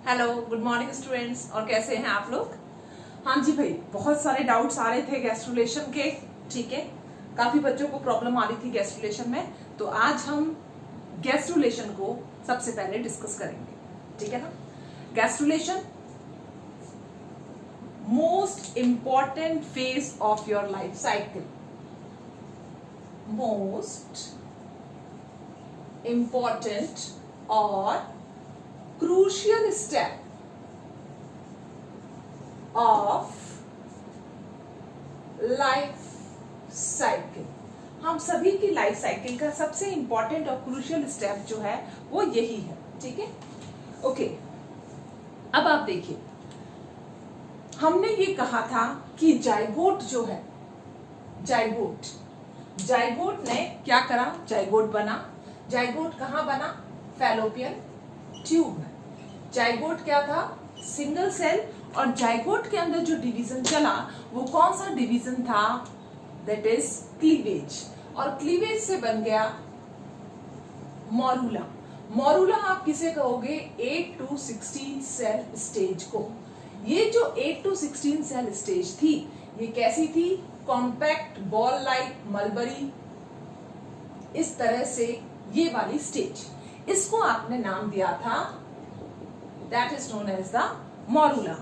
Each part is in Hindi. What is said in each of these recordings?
Hello, good morning students. और कैसे हैं आप लोग? हाँ जी भाई, बहुत सारे डाउट्स आ रहे थे गैस्ट्रुलेशन के। ठीक है, काफी बच्चों को प्रॉब्लम आ रही थी गैस्ट्रुलेशन में, तो आज हम गैस्ट्रुलेशन को सबसे पहले डिस्कस करेंगे। ठीक है ना? Gastrulation most important phase of your life cycle, most important और crucial step of life cycle। हम सभी की लाइफ साइकिल का सबसे इंपॉर्टेंट और क्रूशियल स्टेप जो है वो यही है। ठीक है, ओके। अब आप देखिए, हमने ये कहा था कि जाइगोट जो है, जाइगोट ने क्या करा? जाइगोट बना। जाइगोट कहाँ बना? फैलोपियन ट्यूब में। जाइगोट क्या था? Single cell. और जाइगोट के अंदर जो डिवीजन चला वो कौन सा डिवीजन था? That is cleavage. और क्लीवेज से बन गया मॉरूला। मॉरूला आप किसे कहोगे? 8 to 16 सेल स्टेज को। ये जो 8 to 16 सेल स्टेज थी, ये कैसी थी? कॉम्पैक्ट बॉल लाइक मलबरी, इस तरह से ये वाली स्टेज। इसको आपने नाम दिया था, that is known as the morula.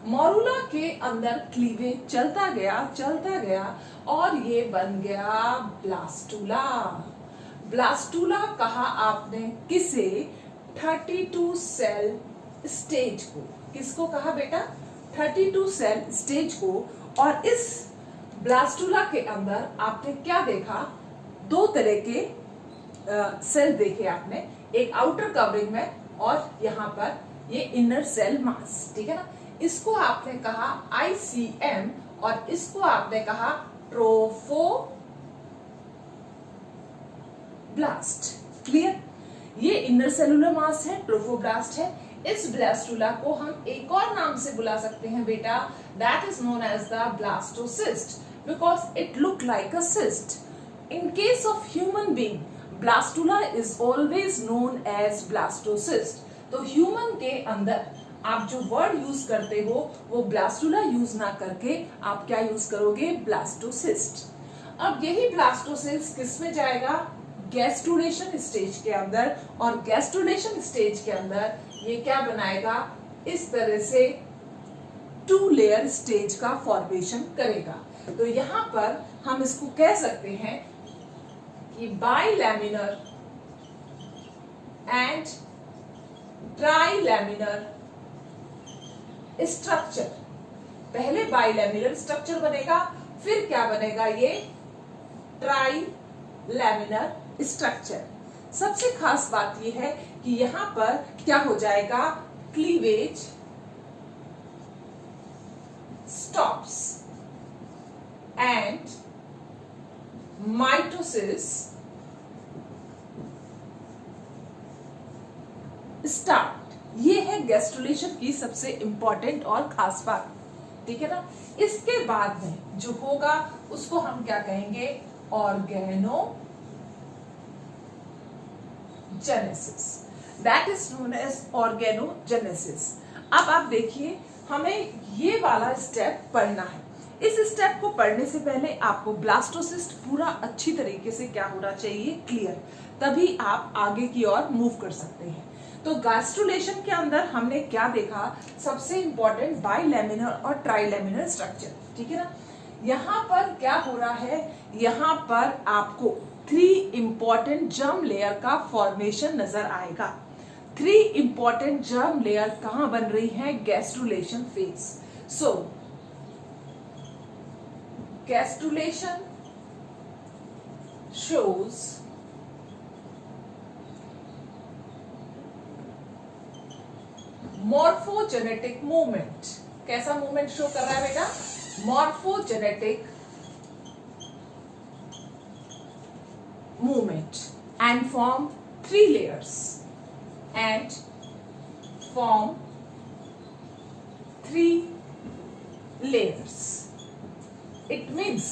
Morula के अंदर क्लीवेज चलता गया और ये बन गया ब्लास्टूला। ब्लास्टूला कहा आपने किसे? 32 सेल स्टेज को। किसको कहा बेटा? 32 सेल स्टेज को। और इस ब्लास्टूला के अंदर आपने क्या देखा? दो तरह के सेल देखे आपने, एक आउटर कवरिंग में और यहाँ पर ये इनर सेल मास। ठीक है ना? इसको आपने कहा ICM और इसको आपने कहा ट्रोफोब्लास्ट। क्लियर? ये इनर सेलुलर मास है, ट्रोफोब्लास्ट है। इस ब्लास्टूला को हम एक और नाम से बुला सकते हैं बेटा, that is known as the blastocyst, because it look like a cyst. In case of human being, blastula is always known as blastocyst। तो ह्यूमन के अंदर आप जो वर्ड यूज करते हो वो ब्लास्टूला यूज ना करके आप क्या यूज करोगे? ब्लास्टोसिस्ट। अब यही ब्लास्टोसिस्ट किस में जाएगा? गैस्ट्रुलेशन स्टेज के अंदर। और गैस्ट्रुलेशन स्टेज के अंदर ये क्या बनाएगा? इस तरह से 2 लेयर स्टेज का फॉर्मेशन करेगा। तो यहां पर हम इसको कह सकते हैं कि बाइलैमिनर एंड ट्राइलैमिनर स्ट्रक्चर। पहले बाइलैमिनर स्ट्रक्चर बनेगा, फिर क्या बनेगा? ये ट्राइलैमिनर स्ट्रक्चर। सबसे खास बात यह है कि यहां पर क्या हो जाएगा? Cleavage stops and mitosis start. ये है गैस्ट्रुलेशन की सबसे इंपॉर्टेंट और खास बात। ठीक है ना? इसके बाद में जो होगा उसको हम क्या कहेंगे? Organogenesis. That is known as organogenesis. अब आप देखिए, हमें ये वाला स्टेप पढ़ना है। इस स्टेप को पढ़ने से पहले आपको ब्लास्टोसिस्ट पूरा अच्छी तरीके से क्या होना चाहिए? क्लियर। तभी आप आगे की ओर मूव कर सकते हैं। तो गैस्ट्रुलेशन के अंदर हमने क्या देखा? सबसे इंपॉर्टेंट बाइलैमिनर और ट्राइलैमिनर स्ट्रक्चर। ठीक है ना? यहां पर क्या हो रहा है? यहां पर आपको 3 इंपॉर्टेंट जर्म लेयर का फॉर्मेशन नजर आएगा। 3 इंपॉर्टेंट जर्म लेयर कहां बन रही है? Gastrulation phase. So gastrulation shows morphogenetic movement। कैसा मूवमेंट शो कर रहा है बेटा? morphogenetic movement and form 3 layers and form 3 layers। It means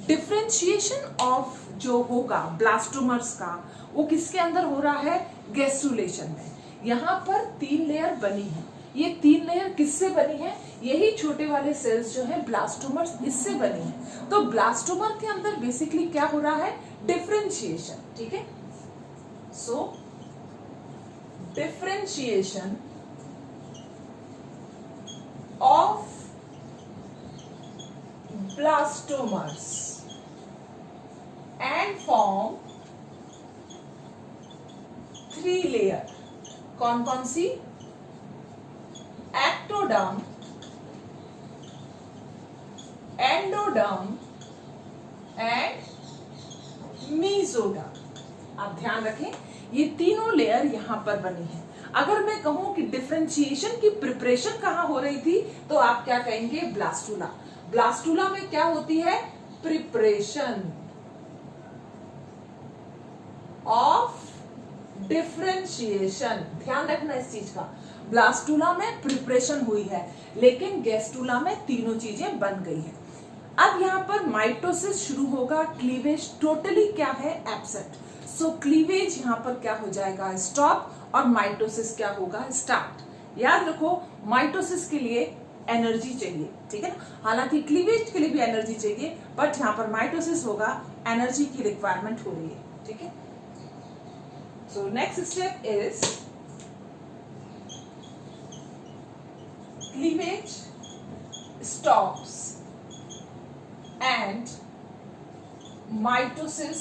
differentiation of जो होगा ब्लास्टोमर्स का, वो किसके अंदर हो रहा है? गैस्ट्रुलेशन में। यहाँ पर 3 लेयर बनी है। ये 3 लेयर किससे बनी है? यही छोटे वाले सेल्स जो है ब्लास्टोमर्स, इससे बनी है। तो ब्लास्टोमर के अंदर बेसिकली क्या हो रहा है? डिफरेंशिएशन, ठीक है। So differentiation of blastomeres and form 3 layer. कौन कौन सी? Ectoderm, endoderm and mesoderm. आप ध्यान रखें, ये तीनों लेयर यहां पर बनी है। अगर मैं कहूं कि डिफरेंशिएशन की प्रिपरेशन कहां हो रही थी, तो आप क्या कहेंगे? ब्लास्टुला। ब्लास्टुला में क्या होती है? Preparation of differentiation. ध्यान रखना इस चीज का। ब्लास्टुला में प्रिपरेशन हुई है, लेकिन गैस्टुला में तीनों चीजें बन गई है। अब यहां पर माइटोसिस शुरू होगा, क्लीवेज टोटली क्या है? एब्सेंट। सो क्लीवेज यहां पर क्या हो जाएगा? स्टॉप, और माइटोसिस क्या होगा? स्टार्ट। याद रखो, माइटोसिस के लिए एनर्जी चाहिए, ठीक है ना। हालांकि क्लीवेज के लिए भी एनर्जी चाहिए, बट यहां पर माइटोसिस होगा, एनर्जी की रिक्वायरमेंट हो रही है, ठीक है। So next step is cleavage stops and mitosis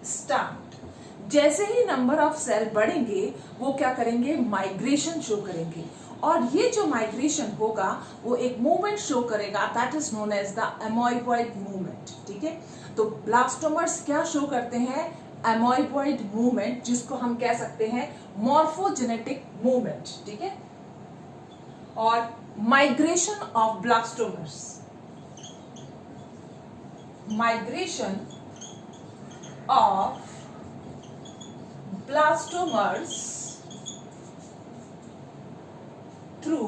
start। जैसे ही नंबर ऑफ सेल बढ़ेंगे, वो क्या करेंगे? माइग्रेशन शो करेंगे, और ये जो माइग्रेशन होगा वो एक मूवमेंट शो करेगा, that is known as the amoeboid movement, ठीक है। तो ब्लास्टोमर्स क्या शो करते हैं? एमोइबॉइड मूवमेंट, जिसको हम कह सकते हैं मॉर्फोजेनेटिक मूवमेंट, ठीक है। और migration of blastomeres, migration of blastomeres through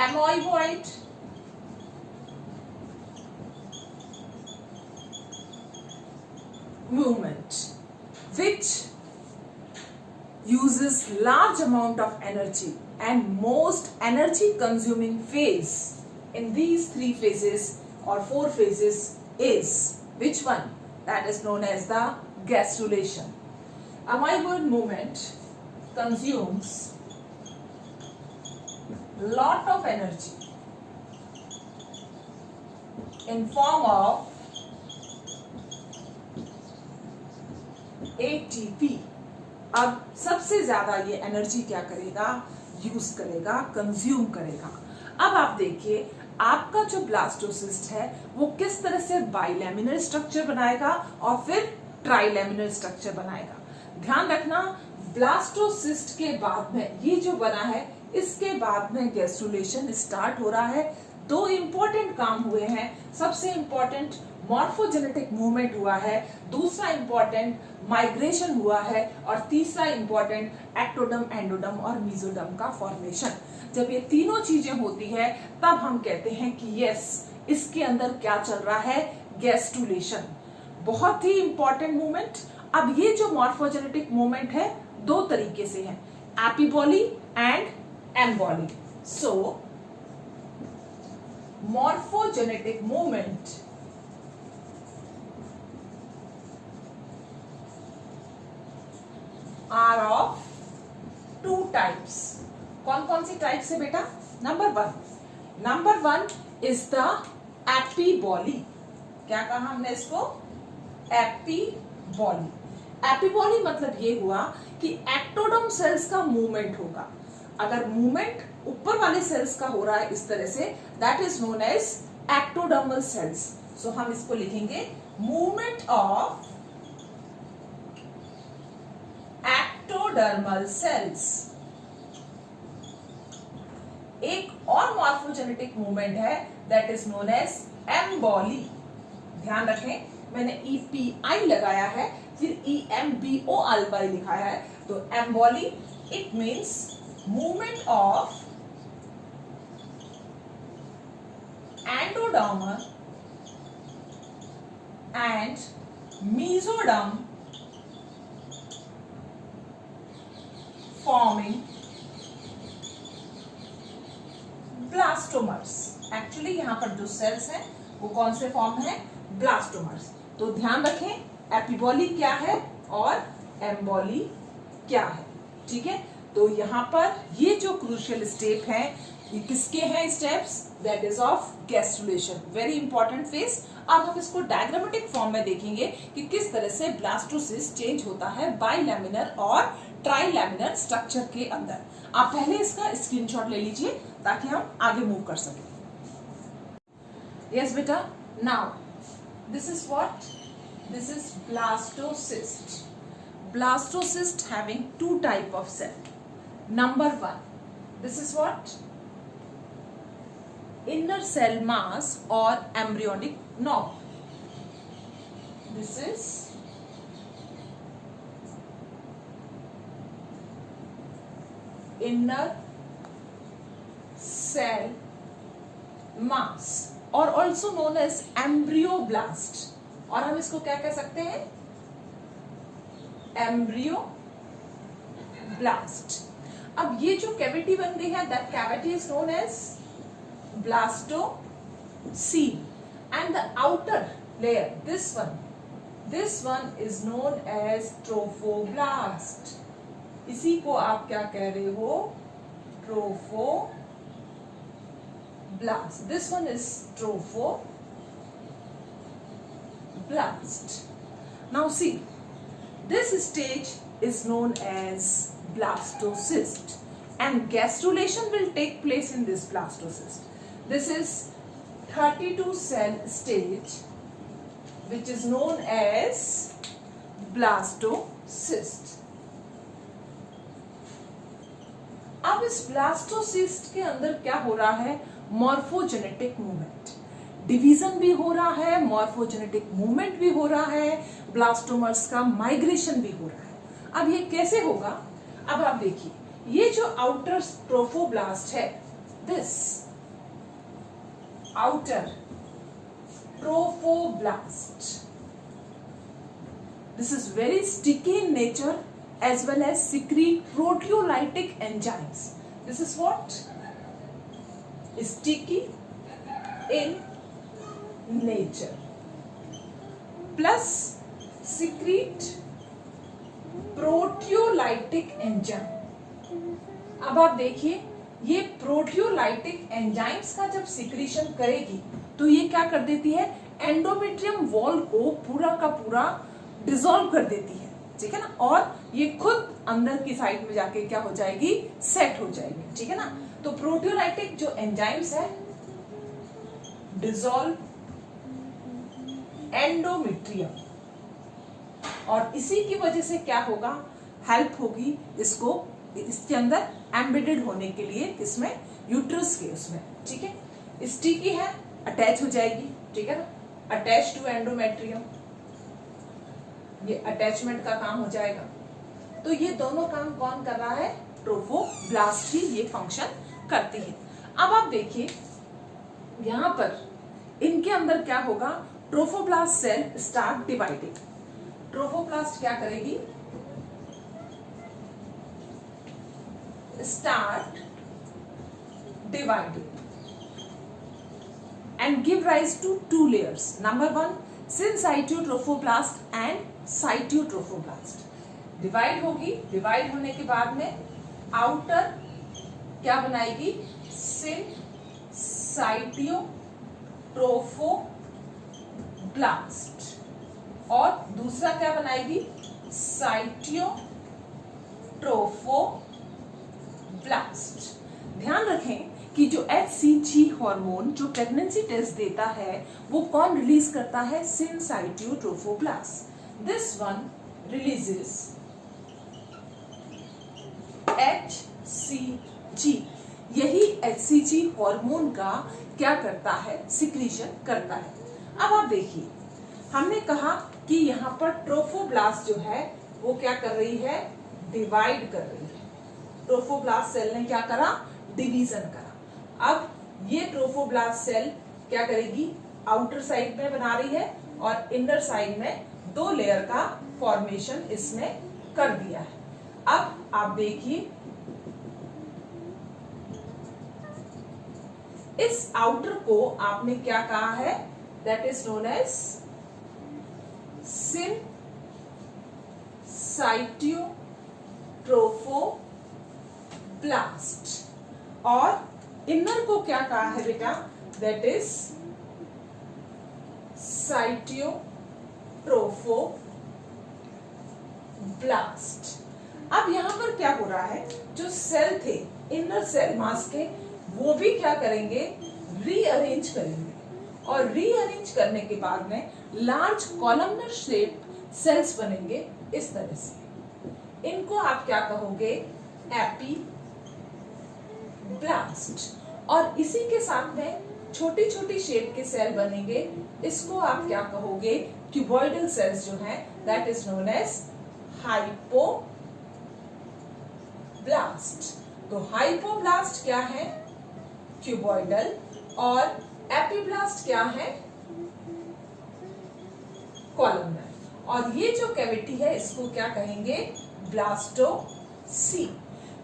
amoeboid movement which uses large amount of energy, and most energy consuming phase in these 3 phases or 4 phases is which one? That is known as the gastrulation. Amoeboid movement consumes lot of energy in form of ATP। अब सबसे ज्यादा ये एनर्जी क्या करेगा? यूज करेगा, कंज्यूम करेगा। अब आप देखिए, आपका जो ब्लास्टोसिस्ट है वो किस तरह से बाइलैमिनर स्ट्रक्चर बनाएगा और फिर ट्राइलैमिनर स्ट्रक्चर बनाएगा। ध्यान रखना, ब्लास्टोसिस्ट के बाद में ये जो बना है, इसके बाद में गैस्ट्रुलेशन स्टार्ट हो रहा है। 2 इंपॉर्टेंट काम हुए हैं। सबसे इंपॉर्टेंट मॉर्फोजेनेटिक मूवमेंट हुआ है, दूसरा इंपॉर्टेंट माइग्रेशन हुआ है, और तीसरा इंपॉर्टेंट एक्टोडर्म, एंडोडर्म और मेसोडर्म का फॉर्मेशन। जब ये तीनों चीजें होती है, तब हम कहते हैं कि यस, इसके अंदर क्या चल रहा है? गैस्ट्रुलेशन। बहुत ही इंपॉर्टेंट मूवमेंट। अब ये जो मॉर्फोजेनेटिक मूवमेंट है, 2 तरीके से है, epiboly and emboly. So morphogenetic movement are of 2 types। कौन कौन सी टाइप्स है बेटा? Number one is the epiboly. क्या कहा हमने इसको? एपीबॉली। एपीबॉली मतलब ये हुआ कि एक्टोडर्म सेल्स का मूवमेंट होगा। अगर मूवमेंट ऊपर वाले सेल्स का हो रहा है इस तरह से, that is known as ectodermal cells. So हम इसको लिखेंगे मूवमेंट ऑफ एक्टोडर्मल सेल्स। एक और मॉर्फोजेनेटिक मूवमेंट है, that is known as emboly. ध्यान रखें, मैंने EPI लगाया है, फिर EMBOLY लिखा है। तो emboly it means movement of endoderm and mesoderm forming blastomeres. Actually यहाँ पर जो सेल्स हैं वो कौन से फॉर्म है? ब्लास्टोमर्स। तो ध्यान रखें एपिबॉली क्या है और एम्बॉली क्या है, ठीक है। तो यहाँ पर ये जो क्रूशियल स्टेप है ये किसके हैं steps? That is of gastrulation, very important phase. अब हम इसको डायग्रामेटिक फॉर्म में देखेंगे कि किस तरह से ब्लास्टोसिस्ट चेंज होता है बाइलैमिनर और ट्राइलैमिनर स्ट्रक्चर के अंदर। आप पहले इसका स्क्रीनशॉट ले लीजिए ताकि हम आगे मूव कर सकें। यस बेटा, now this is what? This is blastocyst. Blastocyst having two type of cell. Number one, this is what? Inner cell mass or embryonic knob. This is inner cell mass or also known as embryoblast, और हम इसको क्या कह सकते हैं? embryoblast. अब ये जो कैविटी बन रही है that cavity is known as blastocoele and the outer layer, this one is known as trophoblast. इसी को आप क्या कह रहे हो? trophoblast. This one is trophoblast. Now see, this stage is known as blastocyst and gastrulation will take place in this blastocyst. This is 32 cell stage which is known as blastocyst. अब इस ब्लास्टोसिस्ट के अंदर क्या हो रहा है? मॉर्फोजेनेटिक मूवमेंट, डिवीजन भी हो रहा है, मॉर्फोजेनेटिक मूवमेंट भी हो रहा है, ब्लास्टोमर्स का माइग्रेशन भी हो रहा है। अब ये कैसे होगा? अब आप देखिए, ये जो आउटर ट्रोफोब्लास्ट है, this outer trophoblast, this is very sticky in nature as well as secrete proteolytic enzymes. This is what? Sticky in nature plus secrete proteolytic enzyme. अब आप देखिए, ये प्रोटियोलाइटिक एंजाइम्स का जब सिक्रीशन करेगी तो ये क्या कर देती है? एंडोमेट्रियम वॉल को पूरा का पूरा डिसॉल्व कर देती है, ठीक है ना। और ये खुद अंदर की साइड में जाके क्या हो जाएगी? सेट हो जाएगी, ठीक है ना। तो प्रोटियोलाइटिक जो एंजाइम्स है डिसॉल्व एंडोमेट्रियम, और इसी की वजह से क्या होगा? हेल्प होगी इसको इसके अंदर एम्बेडेड होने के लिए, इसमें यूट्रस के उसमें, ठीक है। स्टिकी है, अटैच हो जाएगी, ठीक है ना, अटैच टू एंडोमेट्रियम, ये अटैचमेंट का काम हो जाएगा। तो ये दोनों काम कौन कर रहा है? ट्रोफोब्लास्ट ही ये फंक्शन करती है। अब आप देखिए यहां पर इनके अंदर क्या होगा? Trophoblast cell start dividing. Trophoblast क्या करेगी? Start dividing and give rise to two layers. Number one, syncytiotrophoblasts and cytiotrophoblasts. Divide होगी, डिवाइड होने के बाद में आउटर क्या बनाएगी? syncytiotrophoblaст, और दूसरा क्या बनाएगी? cytiotrophoblaст. ध्यान रखें कि जो HCG हार्मोन जो प्रेगनेंसी टेस्ट देता है वो कौन रिलीज करता है? syncytiotrophoblasts. This one releases HCG. यही HCG हार्मोन का क्या करता है? सिक्रीशन करता है। अब आप देखिए, हमने कहा कि यहाँ पर ट्रोफोब्लास्ट जो है वो क्या कर रही है? डिवाइड कर रही है। ट्रोफोब्लास्ट सेल ने क्या करा? डिवीजन करा। अब ये ट्रोफोब्लास्ट सेल क्या करेगी? आउटर साइड में बना रही है और इनर साइड में दो लेयर का फॉर्मेशन इसने कर दिया है। अब आप देखिए इस आउटर को आपने क्या कहा है, दैट इज नोन एज सिनसाइटियोट्रोफोब्लास्ट, और इनर को क्या कहा है बेटा, दैट इज साइटियोट्रोफोब्लास्ट। अब यहां पर क्या हो रहा है, जो सेल थे इनर सेल मास के, वो भी क्या करेंगे, रीअरेंज करेंगे, और रीअरेंज करने के बाद में लार्ज कॉलमनर शेप सेल्स बनेंगे इस तरह से। इनको आप क्या कहोगे, एपीब्लास्ट। और इसी के साथ में छोटी छोटी शेप के सेल बनेंगे, इसको आप क्या कहोगे, क्यूबॉइडल सेल्स जो हैं, that is known as hypoblast. तो हाइपोब्लास्ट क्या है, क्यूबॉइडल, और एपीब्लास्ट क्या है, कॉलमनर। और ये जो कैविटी है इसको क्या कहेंगे, ब्लास्टोसी।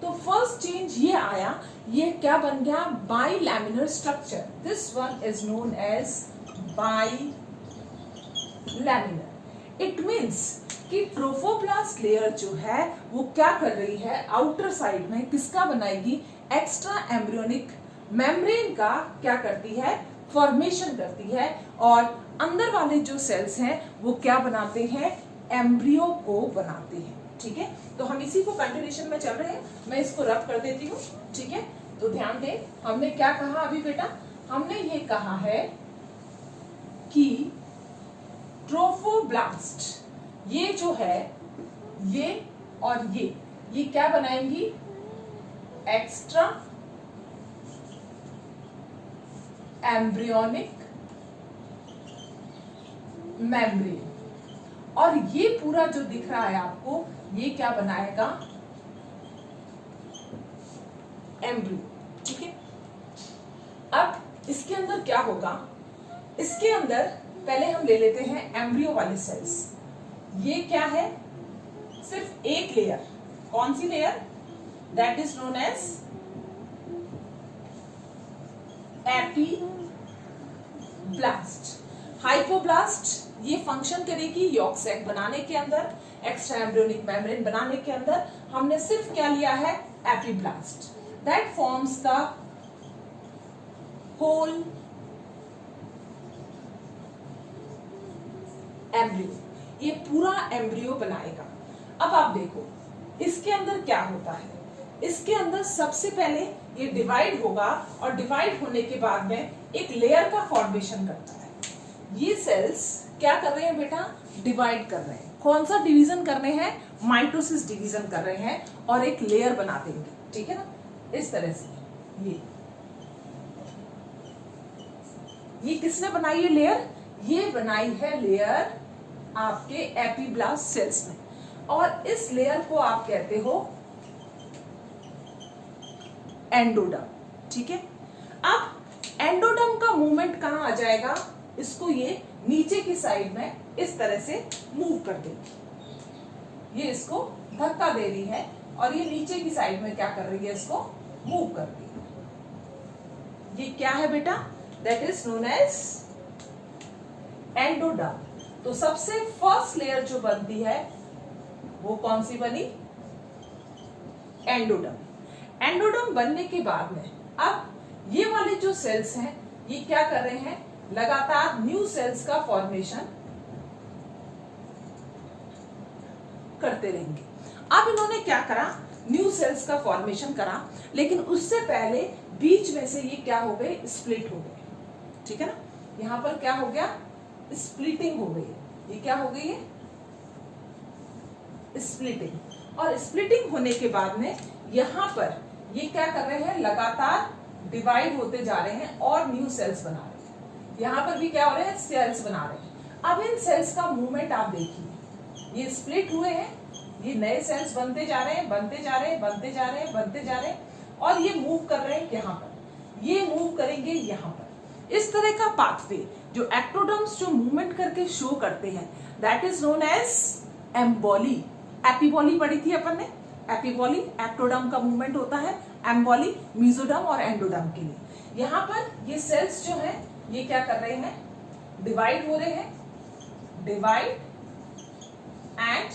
तो फर्स्ट चेंज ये आया, ये क्या बन गया, bilaminar structure. This one is known as bilaminar. It means कि ट्रोफोब्लास्ट लेयर जो है वो क्या कर रही है, आउटर साइड में किसका बनाएगी, एक्स्ट्रा एम्ब्रियोनिक मेम्ब्रेन का क्या करती है, फॉर्मेशन करती है, और अंदर वाले जो सेल्स हैं वो क्या बनाते हैं, एम्ब्रियो को बनाते हैं। ठीक है, तो हम इसी को कंटिन्यूएशन में चल रहे हैं, मैं इसको रब कर देती हूँ। ठीक है, तो ध्यान दें, हमने क्या कहा अभी बेटा, हमने ये कहा है कि ट्रोफोब्लास्ट ये जो है, ये और ये क्या बनाएंगी, एक्स्ट्रा एम्ब्रियोनिक मेम्ब्रेन, और ये पूरा जो दिख रहा है आपको, ये क्या बनाएगा, एम्ब्रियो। ठीक है, अब इसके अंदर क्या होगा, इसके अंदर पहले हम ले लेते हैं एम्ब्रियो वाले सेल्स। ये क्या है, सिर्फ एक लेयर, कौन सी layer, that is known as epiblast. Hypoblast ये फंक्शन करेगी यॉर्क सैक बनाने के अंदर, एक्स्ट्रा एम्ब्रियोनिक मेम्ब्रेन बनाने के अंदर। हमने सिर्फ क्या लिया है, epiblast, that forms the whole embryo, ये पूरा एम्ब्रियो बनाएगा। अब आप देखो इसके अंदर क्या होता है, इसके अंदर सबसे पहले ये डिवाइड होगा, और डिवाइड होने के बाद में एक लेयर का फॉर्मेशन करता है। ये सेल्स क्या कर रहे हैं बेटा, डिवाइड कर रहे हैं। कौन सा डिवीजन कर रहे हैं, माइटोसिस डिवीजन कर रहे हैं, और एक लेयर बना देंगे। ठीक है ना, इस तरह से ये किसने बनाई है लेयर, ये बनाई है लेयर आपके एपीब्लास्ट सेल्स ने, और इस लेयर को आप कहते हो एंडोडर्म। ठीक है, अब एंडोडर्म का मूवमेंट कहां आ जाएगा, इसको ये नीचे की साइड में इस तरह से मूव कर देगी। ये इसको धक्का दे रही है, और ये नीचे की साइड में क्या कर रही है, इसको मूव कर रही है। ये क्या है बेटा, that is known as endoderm. तो सबसे फर्स्ट लेयर जो बनती है वो कौन सी बनी, एंडोडर्म। एंडोडर्म बनने के बाद में अब ये वाले जो सेल्स हैं ये क्या कर रहे हैं, लगातार न्यू सेल्स का फॉर्मेशन करते रहेंगे। अब इन्होंने क्या करा, न्यू सेल्स का फॉर्मेशन करा, लेकिन उससे पहले बीच में से ये क्या हो गए, स्प्लिट हो गए। ठीक है ना, यहां पर क्या हो गया, स्प्लिटिंग हो गई। ये क्या हो गई है, स्प्लिटिंग। और स्प्लिटिंग होने के बाद में यहां पर ये क्या कर रहे हैं, लगातार डिवाइड होते जा रहे हैं और न्यू सेल्स बना रहे हैं। यहां पर भी क्या हो रहे हैं, सेल्स बना रहे हैं। अब इन सेल्स का मूवमेंट आप देखिए, ये स्प्लिट हुए हैं, ये नए सेल्स बनते जा रहे हैं, बनते जा रहे हैं, बनते जा रहे हैं, बनते जा रहे हैं, और ये मूव कर रहे हैं यहाँ पर, ये मूव करेंगे यहाँ पर। इस तरह का पाथवे जो एक्टोडर्म्स जो मूवमेंट करके शो करते हैं, दैट इज नोन एज एम्बॉली। एपीबॉली पढ़ी थी अपन ने, एपीबॉली एक्टोडर्म का मूवमेंट होता है, एम्बॉली, मेसोडर्म और एंडोडर्म के लिए। यहाँ पर ये सेल्स जो है ये क्या कर रहे हैं, डिवाइड हो रहे हैं, डिवाइड एंड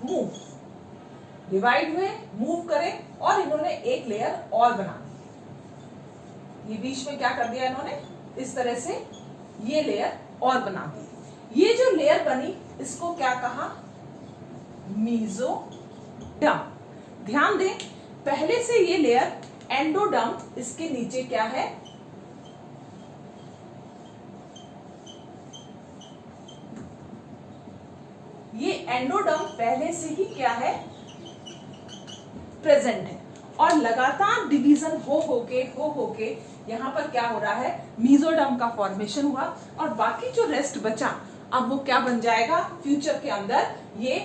मूव, डिवाइड हुए, मूव करें और इन्होंने एक लेयर और बना दी। ये बीच में क्या कर दिया इन्होंने, इस तरह से ये लेयर और बना दी। ये जो लेयर बनी इसको क्या कहा, मेसोडर्म। ध्यान दें पहले से ये लेयर एंडोडर्म, इसके नीचे क्या है, ये एंडोडर्म पहले से ही क्या है, प्रेजेंट है और लगातार डिवीजन हो होके यहां पर क्या हो रहा है, मेसोडर्म का फॉर्मेशन हुआ और बाकी जो रेस्ट बचा अब वो क्या बन जाएगा, फ्यूचर के अंदर ये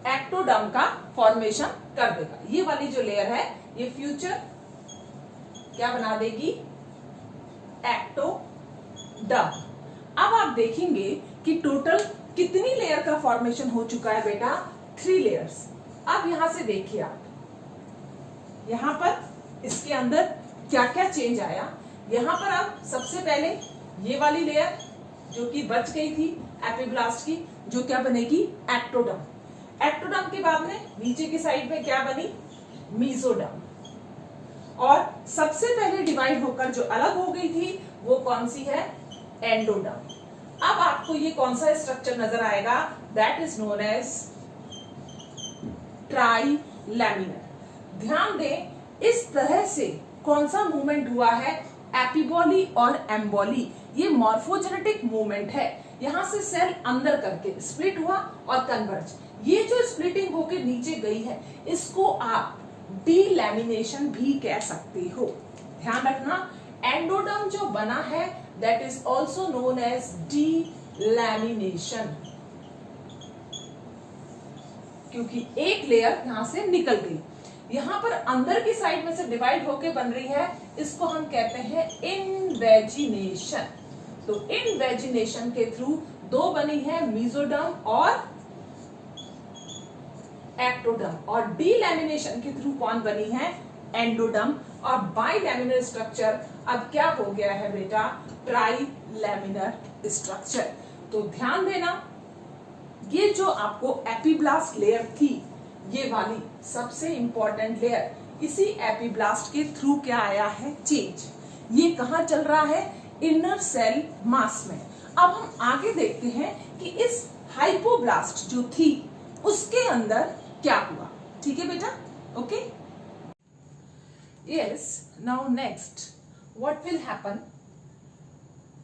एक्टोडर्म का फॉर्मेशन कर देगा। ये वाली जो लेयर है ये फ्यूचर क्या बना देगी, एक्टोडर्म। अब आप देखेंगे कि टोटल कितनी लेयर का फॉर्मेशन हो चुका है बेटा, 3 लेयर्स। अब यहां से देखिए आप, यहां पर इसके अंदर क्या क्या चेंज आया। यहां पर अब सबसे पहले ये वाली लेयर जो कि बच गई थी एपिब्लास्ट की, जो क्या बनेगी, एक्टोडर्म। एक्टोडर्म के बाद में नीचे की साइड में क्या बनी, मेसोडर्म। और सबसे पहले डिवाइड होकर जो अलग हो गई थी वो कौन सी है, एंडोडर्म। अब आपको ये कौन सा स्ट्रक्चर नजर आएगा, दैट इज नोन एज ट्राइलैमिनर। ध्यान दें इस तरह से कौन सा मूवमेंट हुआ है, एपिबॉली और एम्बॉली। ये मॉर्फोजेनेटिक मूवमेंट है, यहां से सेल अंदर करके स्प्लिट हुआ और कन्वर्ज। ये जो स्प्लिटिंग होकर नीचे गई है इसको आप डीलैमिनेशन भी कह सकते हो। ध्यान रखना एंडोडर्म जो बना है that is also known as delamination, क्योंकि एक लेयर यहां से निकल गई। यहां पर अंदर की साइड में से डिवाइड होके बन रही है, इसको हम कहते हैं इनवेजिनेशन। तो इनवेजिनेशन के थ्रू 2 बनी है, मेसोडर्म और एक्टोडर्म, और डीलैमिनेशन के थ्रू कौन बनी है, एंडोडर्म। और बाइलैमिनर स्ट्रक्चर अब क्या हो गया है बेटा, ट्राइलैमिनर स्ट्रक्चर। तो ध्यान देना ये जो आपको एपिब्लास्ट लेयर थी, ये वाली सबसे इंपॉर्टेंट लेयर, इसी एपिब्लास्ट के थ्रू क्या आया है, चेंज। ये कहां चल रहा है, इनर सेल मास में। अब हम आगे देखते हैं कि इस हाइपोब्लास्ट जो थी उसके अंदर क्या हुआ। ठीक है बेटा, okay. Yes, now next what will happen,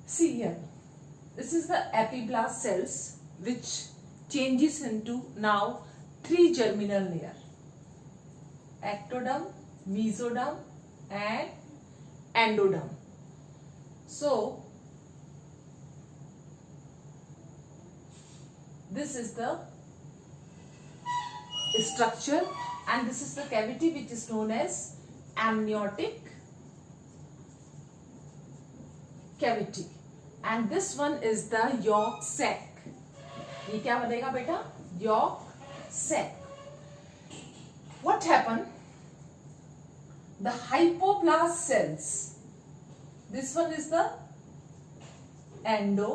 see here, this is the epiblast cells which changes into now 3 germinal layer, ectoderm, mesoderm and endoderm. So this is the structure and this is the cavity which is known as amniotic cavity and this one is the yolk sac. ये क्या बनेगा बेटा, yolk sac. What happened? The hypoblast cells, this one is the endo,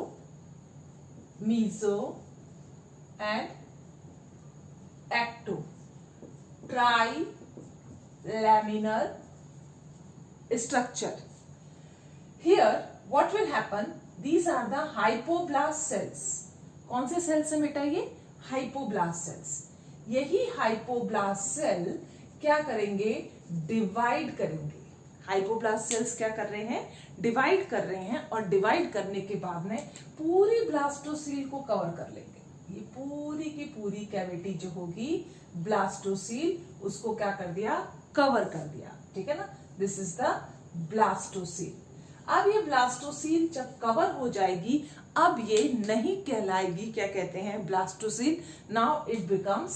meso and ecto, trilaminar structure. Here what will happen, these are the hypoblast cells. कौन से सेल्स है बेटा, ये हाइपोब्लास्ट सेल्स। यही हाइपोब्लास्ट सेल क्या करेंगे, डिवाइड करेंगे। हाइपोब्लास्ट सेल्स क्या कर रहे हैं, डिवाइड कर रहे हैं और डिवाइड करने के बाद में पूरी ब्लास्टोसील को कवर कर लेंगे। ये पूरी की पूरी कैविटी जो होगी ब्लास्टोसील, उसको क्या कर दिया, कवर कर दिया। ठीक है ना, दिस इज द ब्लास्टोसील। अब ये ब्लास्टोसील जब कवर हो जाएगी, अब ये नहीं कहलाएगी, क्या कहते हैं, blastocoel. Now it becomes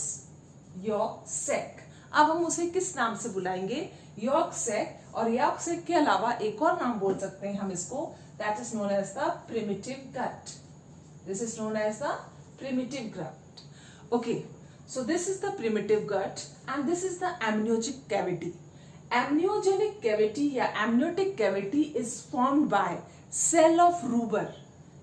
yolk sac. अब हम उसे किस नाम से बुलाएंगे, यॉर्क सैक। और यॉर्क सैक के अलावा एक और नाम बोल सकते हैं हम इसको, that is known as the primitive gut. This is known as the primitive gut. Okay, So this is the primitive gut and this is the amniotic cavity. Amniogenic cavity या amniotic cavity is formed by cell of Ruber.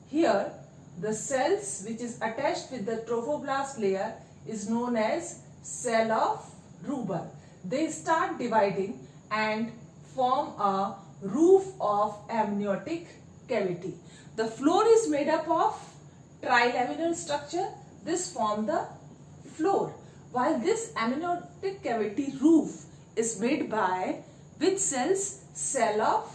Here the cells which is attached with the trophoblast layer is known as cell of Ruber. They start dividing and form a roof of amniotic cavity. The floor is made up of trilaminar structure. This form the floor, while this amniotic cavity roof is made by which cells? Cell of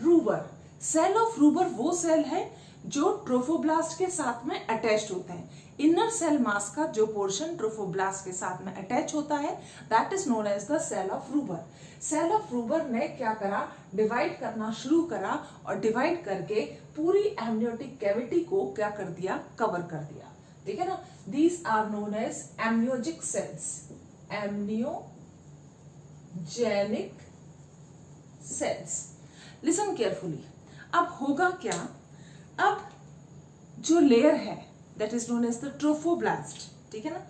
Ruber. Cell of Rauber वो सेल है जो ट्रोफोब्लास्ट के साथ में अटैच्ड होते हैं. इनर सेल मास का जो पोर्शन ट्रोफोब्लास्ट के साथ में अटैच होता है that is known as the cell of Rauber. Cell of Rauber ने क्या करा? डिवाइड करना शुरू करा और डिवाइड करके पूरी एमनियोटिक कैविटी को क्या कर दिया? कवर कर दिया. ठीक है ना. These are known as amniogenic cells. Amniogenic cells. Listen carefully. अब होगा क्या? अब जो लेयर है that is known as the trophoblast. ठीक है ना.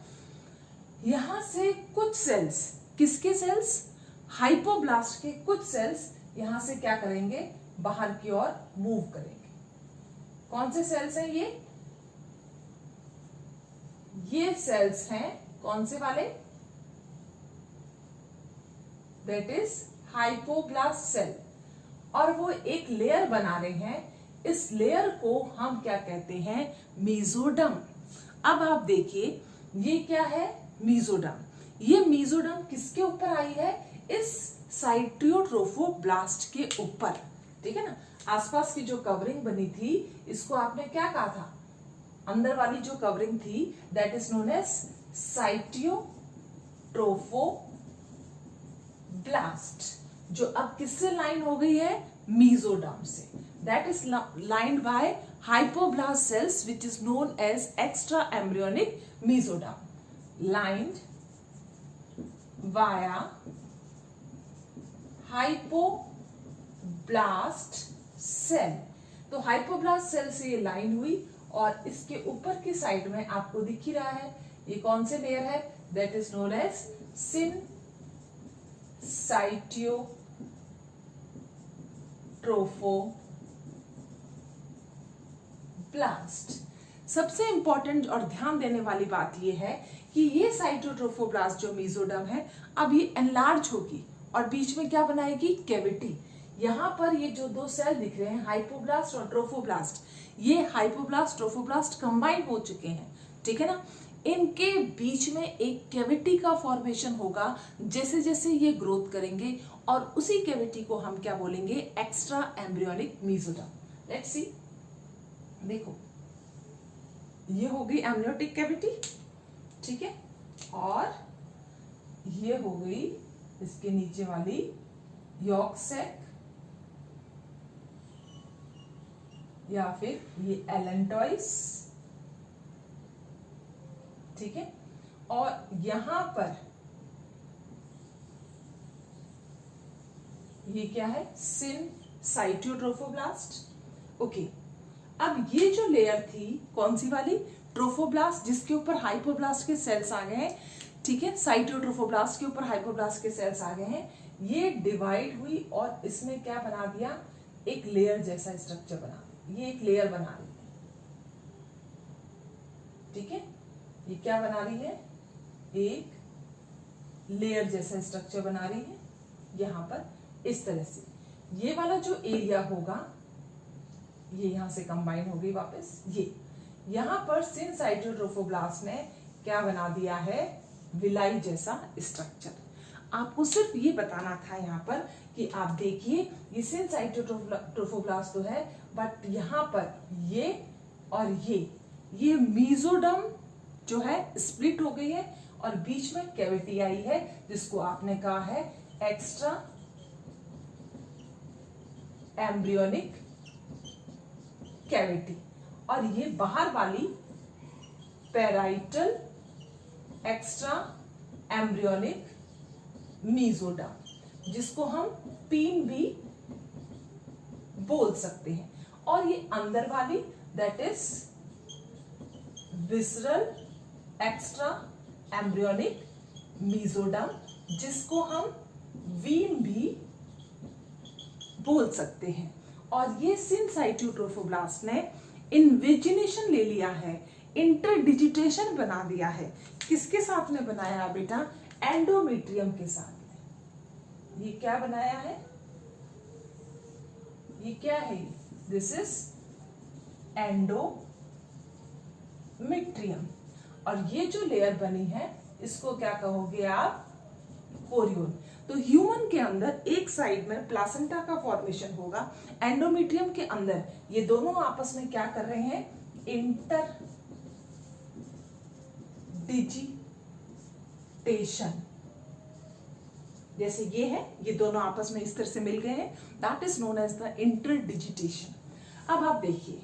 यहां से कुछ सेल्स, किसके सेल्स? हाइपोब्लास्ट के कुछ सेल्स यहां से क्या करेंगे? बाहर की ओर मूव करेंगे. कौन से सेल्स हैं ये? ये सेल्स हैं कौन से वाले? That is hypoblast cell. और वो एक लेयर बना रहे हैं. इस लेयर को हम क्या कहते हैं? मीजोडर्म. अब आप देखिए ये क्या है? मीजोडर्म. ये मीजोडर्म किसके ऊपर आई है? इस साइटोट्रोफोब्लास्ट के ऊपर. ठीक है ना. आसपास की जो कवरिंग बनी थी इसको आपने क्या कहा था? अंदर वाली जो कवरिंग थी that is known as cytotrophoblast, जो अब किससे लाइन हो गई है? मीजोडर्म से. That is lined by hypoblast cells which is known as extra embryonic mesoderm. Lined via hypoblast cell. तो हाइपोब्लास्ट सेल से ये लाइन हुई और इसके ऊपर की साइड में आपको दिख ही रहा है ये कौन से लेयर है? That is known as cytotrophoblast. सबसे इंपॉर्टेंट और ध्यान देने वाली बात ये है कि ये साइटोट्रोफोब्लास्ट जो मीजोडर्म है अब ये एनलार्ज होगी और बीच में क्या बनाएगी? कैविटी. यहां पर ये जो दो सेल दिख रहे हैं हाइपोब्लास्ट और ट्रोफोब्लास्ट, ये हाइपोब्लास्ट ट्रोफोब्लास्ट कंबाइन हो चुके हैं. ठीक है ना. इनके बीच में एक कैविटी का फॉर्मेशन होगा जैसे जैसे ये ग्रोथ करेंगे और उसी कैविटी को हम क्या बोलेंगे? Extra embryonic mesoderm. Let's see. देखो ये हो गई एम्नियोटिक कैविटी. ठीक है. और ये हो गई इसके नीचे वाली यॉर्क सैक या फिर ये एलेंटॉइस. ठीक है. और यहां पर ये क्या है? सिन साइटोट्रोफोब्लास्ट. ओके. अब ये जो लेयर थी कौन सी वाली? ट्रोफोब्लास्ट, जिसके ऊपर हाइपोब्लास्ट के सेल्स आ गए हैं. ठीक है. साइटोट्रोफोब्लास्ट के ऊपर हाइपोब्लास्ट के सेल्स आ गए हैं. ये डिवाइड हुई और इसमें क्या बना दिया? एक लेयर जैसा स्ट्रक्चर बना दिया. ये एक लेयर बना रही है. ठीक है. ये क्या बना रही है? एक लेयर जैसा स्ट्रक्चर बना रही है यहां पर इस तरह से. ये वाला जो एरिया होगा ये यहां से कंबाइन हो गई वापस. ये यहां पर सिन साइटोट्रोफोब्लास्ट ने क्या बना दिया है? विलाई जैसा स्ट्रक्चर. आपको सिर्फ ये बताना था यहाँ पर कि आप देखिए ये सिन साइटोट्रोफोब्लास्ट तो है बट यहाँ पर ये और ये मीजोडर्म जो है स्प्लिट हो गई है और बीच में कैविटी आई है जिसको आपने कहा है एक्स्ट्रा एम्ब्रियोनिक कैविटी. और ये बाहर वाली पैराइटल एक्स्ट्रा एम्ब्रियोनिक मीजोडर्म, जिसको हम पीन भी बोल सकते हैं. और ये अंदर वाली that is visceral extra embryonic mesoderm, जिसको हम वीन भी बोल सकते हैं। और ये सिनसाइटियो ट्रोफोब्लास्ट ने इन्वेजिनेशन ले लिया है, इंटरडिजिटेशन बना दिया है। किसके साथ में बनाया बेटा? एंडोमेट्रियम के साथ में। ये क्या बनाया है? ये क्या है? This is endometrium. और ये जो लेयर बनी है इसको क्या कहोगे आप? कोरियोन। तो ह्यूमन के अंदर एक साइड में प्लासेंटा का फॉर्मेशन होगा, एंडोमेट्रियम के अंदर ये दोनों आपस में क्या कर रहे हैं? Inter digitation. जैसे ये है, ये दोनों आपस में इस तरह से मिल गए हैं, that is known as the interdigitation. अब आप देखिए,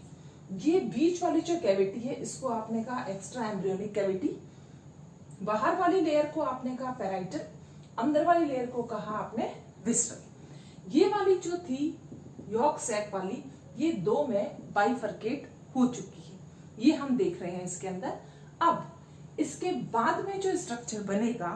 ये बीच वाली जो कैविटी है इसको आपने कहा एक्स्ट्रा एम्ब्रियोनिक कैविटी, बाहर वाली लेयर को आपने कहा पैराइटल, अंदर वाली लेयर को कहा आपने विसरल। ये वाली जो थी यॉर्क सैक वाली, ये दो में बाइफरकेट हो चुकी है, ये हम देख रहे हैं इसके अंदर। अब इसके बाद में जो स्ट्रक्चर बनेगा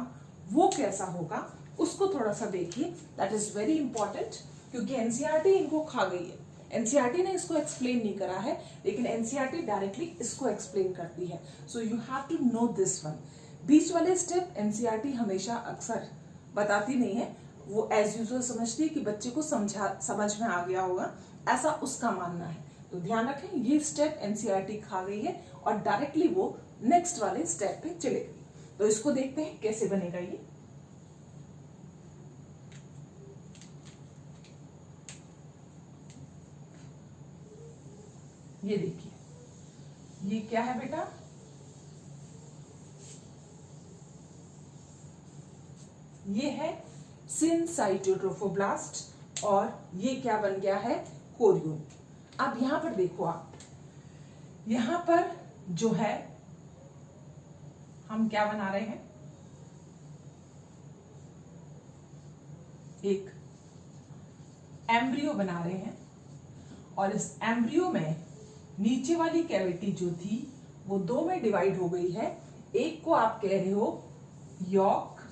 वो कैसा होगा उसको थोड़ा सा देखिए, दैट इज वेरी इंपॉर्टेंट, क्योंकि एनसीईआरटी इनको खा गई है। एनसीईआरटी ने इसको एक्सप्लेन नहीं करा है, लेकिन एनसीईआरटी डायरेक्टली इसको एक्सप्लेन करती है। So you have to know this one. बीच वाले स्टेप एनसीईआरटी हमेशा अक्सर बताती नहीं है, वो एज यूजुअल समझती है कि बच्चे को समझ में आ गया होगा, ऐसा उसका मानना है। तो ध्यान रखें, ये स्टेप एनसीईआरटी खा गई है और डायरेक्टली वो नेक्स्ट वाले स्टेप पे चले गई। तो इसको देखते हैं कैसे बनेगा ये देखिए, ये क्या है बेटा? ये है सिनसाइटियो ट्रोफोब्लास्ट और ये क्या बन गया है? कोरियोन। अब यहां पर देखो आप, यहां पर जो है हम क्या बना रहे हैं? एक एम्ब्रियो बना रहे हैं, और इस एम्ब्रियो में नीचे वाली कैविटी जो थी वो दो में डिवाइड हो गई है। एक को आप कह रहे हो यॉर्क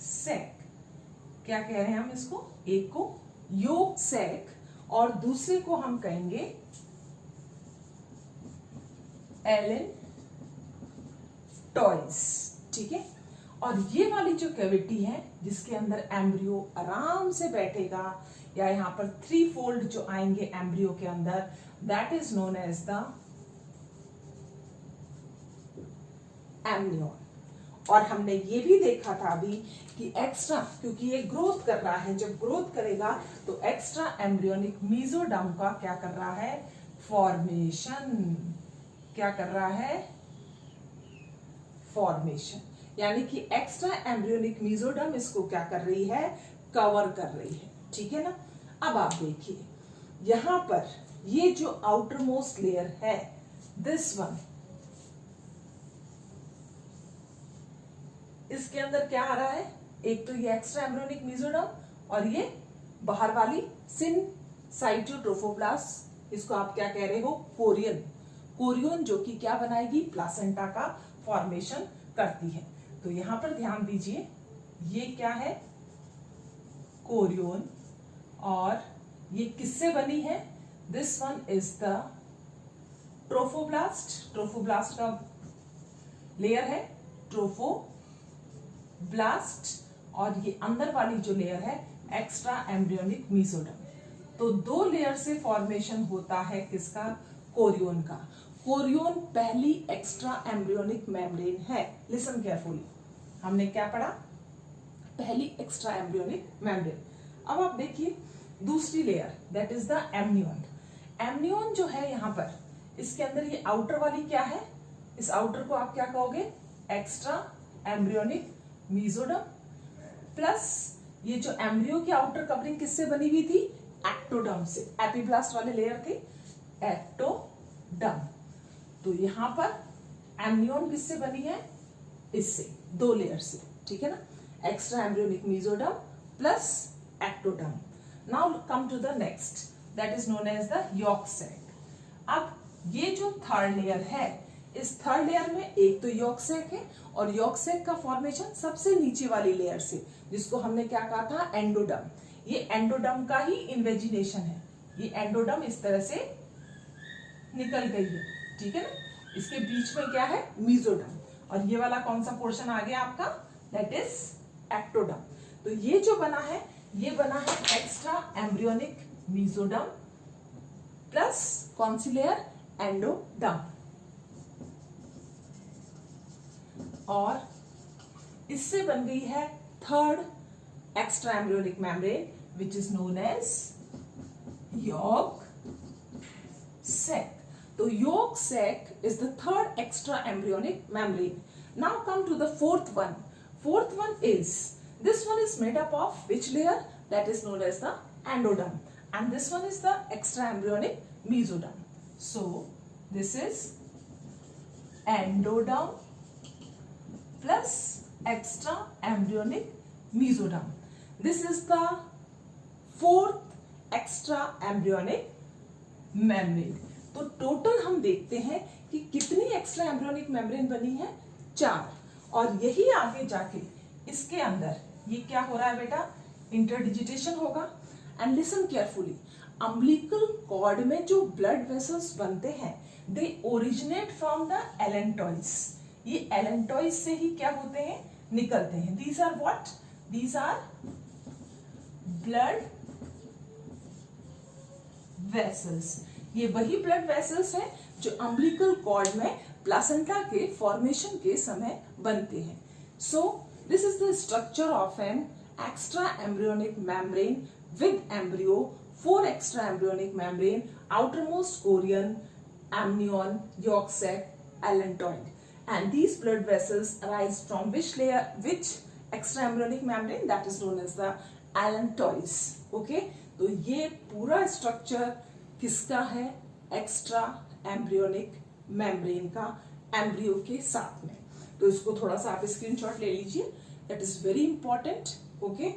सैक, क्या कह रहे हैं हम इसको? एक को यॉर्क सैक और दूसरे को हम कहेंगे एलन टॉयस, ठीक है। और ये वाली जो कैविटी है जिसके अंदर एम्ब्रियो आराम से बैठेगा, या यहां पर 3 फोल्ड जो आएंगे एम्ब्रियो के अंदर, that is known as the amnion. और हमने ये भी देखा था अभी कि एक्स्ट्रा, क्योंकि ये ग्रोथ कर रहा है, जब ग्रोथ करेगा तो एक्स्ट्रा एम्ब्रियोनिक मीजोडर्म का क्या कर रहा है? फॉर्मेशन। क्या कर रहा है? फॉर्मेशन। यानी कि एक्स्ट्रा एम्ब्रियोनिक मीजोडर्म इसको क्या कर रही है? कवर कर रही है, ठीक है ना। अब आप देखिए, यहां पर ये जो आउटर मोस्ट लेयर है, दिस वन, इसके अंदर क्या आ रहा है? एक तो ये एक्स्ट्रा एम्ब्रियोनिक मीजोडर्म और ये बाहर वाली सिनसाइटियो ट्रोफोब्लास्ट, इसको आप क्या कह रहे हो? कोरियन। कोरियन जो कि क्या बनाएगी? प्लासेंटा का फॉर्मेशन करती है। तो यहां पर ध्यान दीजिए, ये क्या है? कोरियन। और ये किससे बनी है? This one is the trophoblast. Trophoblast का लेयर है ट्रोफोब्लास्ट, और ये अंदर वाली जो लेयर है एक्स्ट्रा एम्ब्रियोनिक मीजोडर्म। तो दो लेयर से फॉर्मेशन होता है किसका? कोरियन का। कोरियन पहली एक्स्ट्रा एम्ब्रियोनिक मेम्ब्रेन है। लिसन केयरफुली, हमने क्या पढ़ा? पहली एक्स्ट्रा एम्ब्रियोनिक मेम्ब्रेन। अब आप देखिए दूसरी लेयर, दैट इज द एम्नियन। एम्नियन जो है यहां पर, इसके अंदर ये आउटर वाली क्या है? इस आउटर को आप क्या कहोगे? एक्स्ट्रा एम्ब्रियोनिक मीजोडर्म, प्लस ये जो एम्ब्रियो की आउटर कवरिंग किससे बनी हुई थी? एक्टोडर्म से। एपिब्लास्ट वाले लेयर थे एक्टोडर्म। तो यहां पर एम्नियन किससे बनी है? इससे, दो लेयर से, ठीक है ना। Extra embryonic mesoderm plus ectoderm. Now come to the next, that is known as the yolk sac. अब ये जो थर्ड लेयर है, इस थर्ड लेयर में एक तो यॉर्क सैक है, और यॉर्क सैक का फॉर्मेशन सबसे नीचे वाली लेयर से, जिसको हमने क्या कहा था, एंडोडर्म। ये एंडोडर्म का ही इन्वेजिनेशन है। ये एंडोडर्म इस तरह से निकल गई है, ठीक है ना। इसके बीच में क्या है, मीजोडर्म, और ये वाला कौन सा पोर्शन आ गया आपका, दैट इज एक्टोडर्म। तो ये जो बना है, ये बना है एक्स्ट्रा एम्ब्रियोनिक मीजोडर्म प्लस कौन सी लेयर, एंडोडर्म। और इससे बन गई है third extra embryonic membrane, which is known as yolk sac. So yolk sac is the third extra embryonic membrane. Now come to the fourth one. Fourth one is, this one is made up of which layer? That is known as the endoderm. And this one is the extra embryonic mesoderm. So this is endoderm plus extra embryonic mesoderm. This is the fourth extra embryonic membrane. तो टोटल हम देखते हैं कि कितनी एक्स्ट्रा एम्ब्रियोनिक मेम्ब्रेन बनी है, 4। और यही आगे जाके इसके अंदर ये क्या हो रहा है बेटा, इंटरडिजिटेशन होगा। And listen carefully, umbilical cord में जो ब्लड वेसल्स बनते हैं, they originate from the allantoids. ये एलेंटॉइड्स से ही क्या होते हैं, निकलते हैं। These are what, these are blood vessels. ये वही ब्लड वेसल्स हैं जो अम्बिलिकल कॉर्ड में प्लासेंटा के फॉर्मेशन के समय बनते हैं। So this is the structure of an extra embryonic membrane with embryo, 4 extra embryonic membrane, outermost Korean, amnion, yolk sac, allantoid. And these blood vessels arise from which layer, which extra embryonic membrane? That is known as the allantoids. Okay? तो ये पूरा स्ट्रक्चर किसका है, एक्स्ट्रा एम्ब्रियोनिक मेम्ब्रेन का, एम्ब्रियो के साथ में। तो इसको थोड़ा सा आप स्क्रीनशॉट ले लीजिए, that is very important. Okay,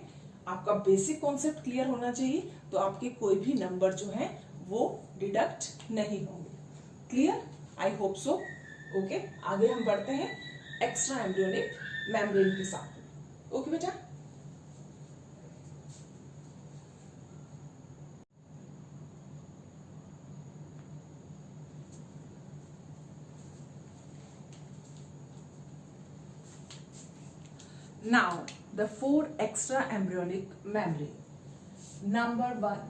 आपका बेसिक कॉन्सेप्ट क्लियर होना चाहिए, तो आपके कोई भी नंबर जो है वो डिडक्ट नहीं होंगे। Clear, I hope so. Okay, आगे हम बढ़ते हैं एक्स्ट्रा एम्ब्रियोनिक मेम्ब्रेन के साथ। ओके बेटा, now the 4 extra embryonic membrane. Number 1,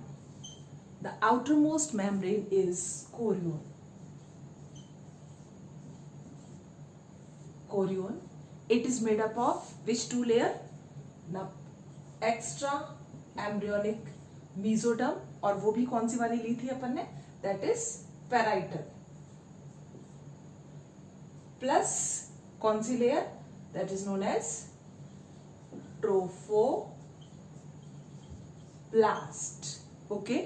the outermost membrane is chorion. Chorion, it is made up of which 2 layer? Now extra embryonic mesoderm, और वो भी कौन सी वाली ली थी अपन ने, that is parietal, plus कौन सी layer, that is known as trophoblast. Okay,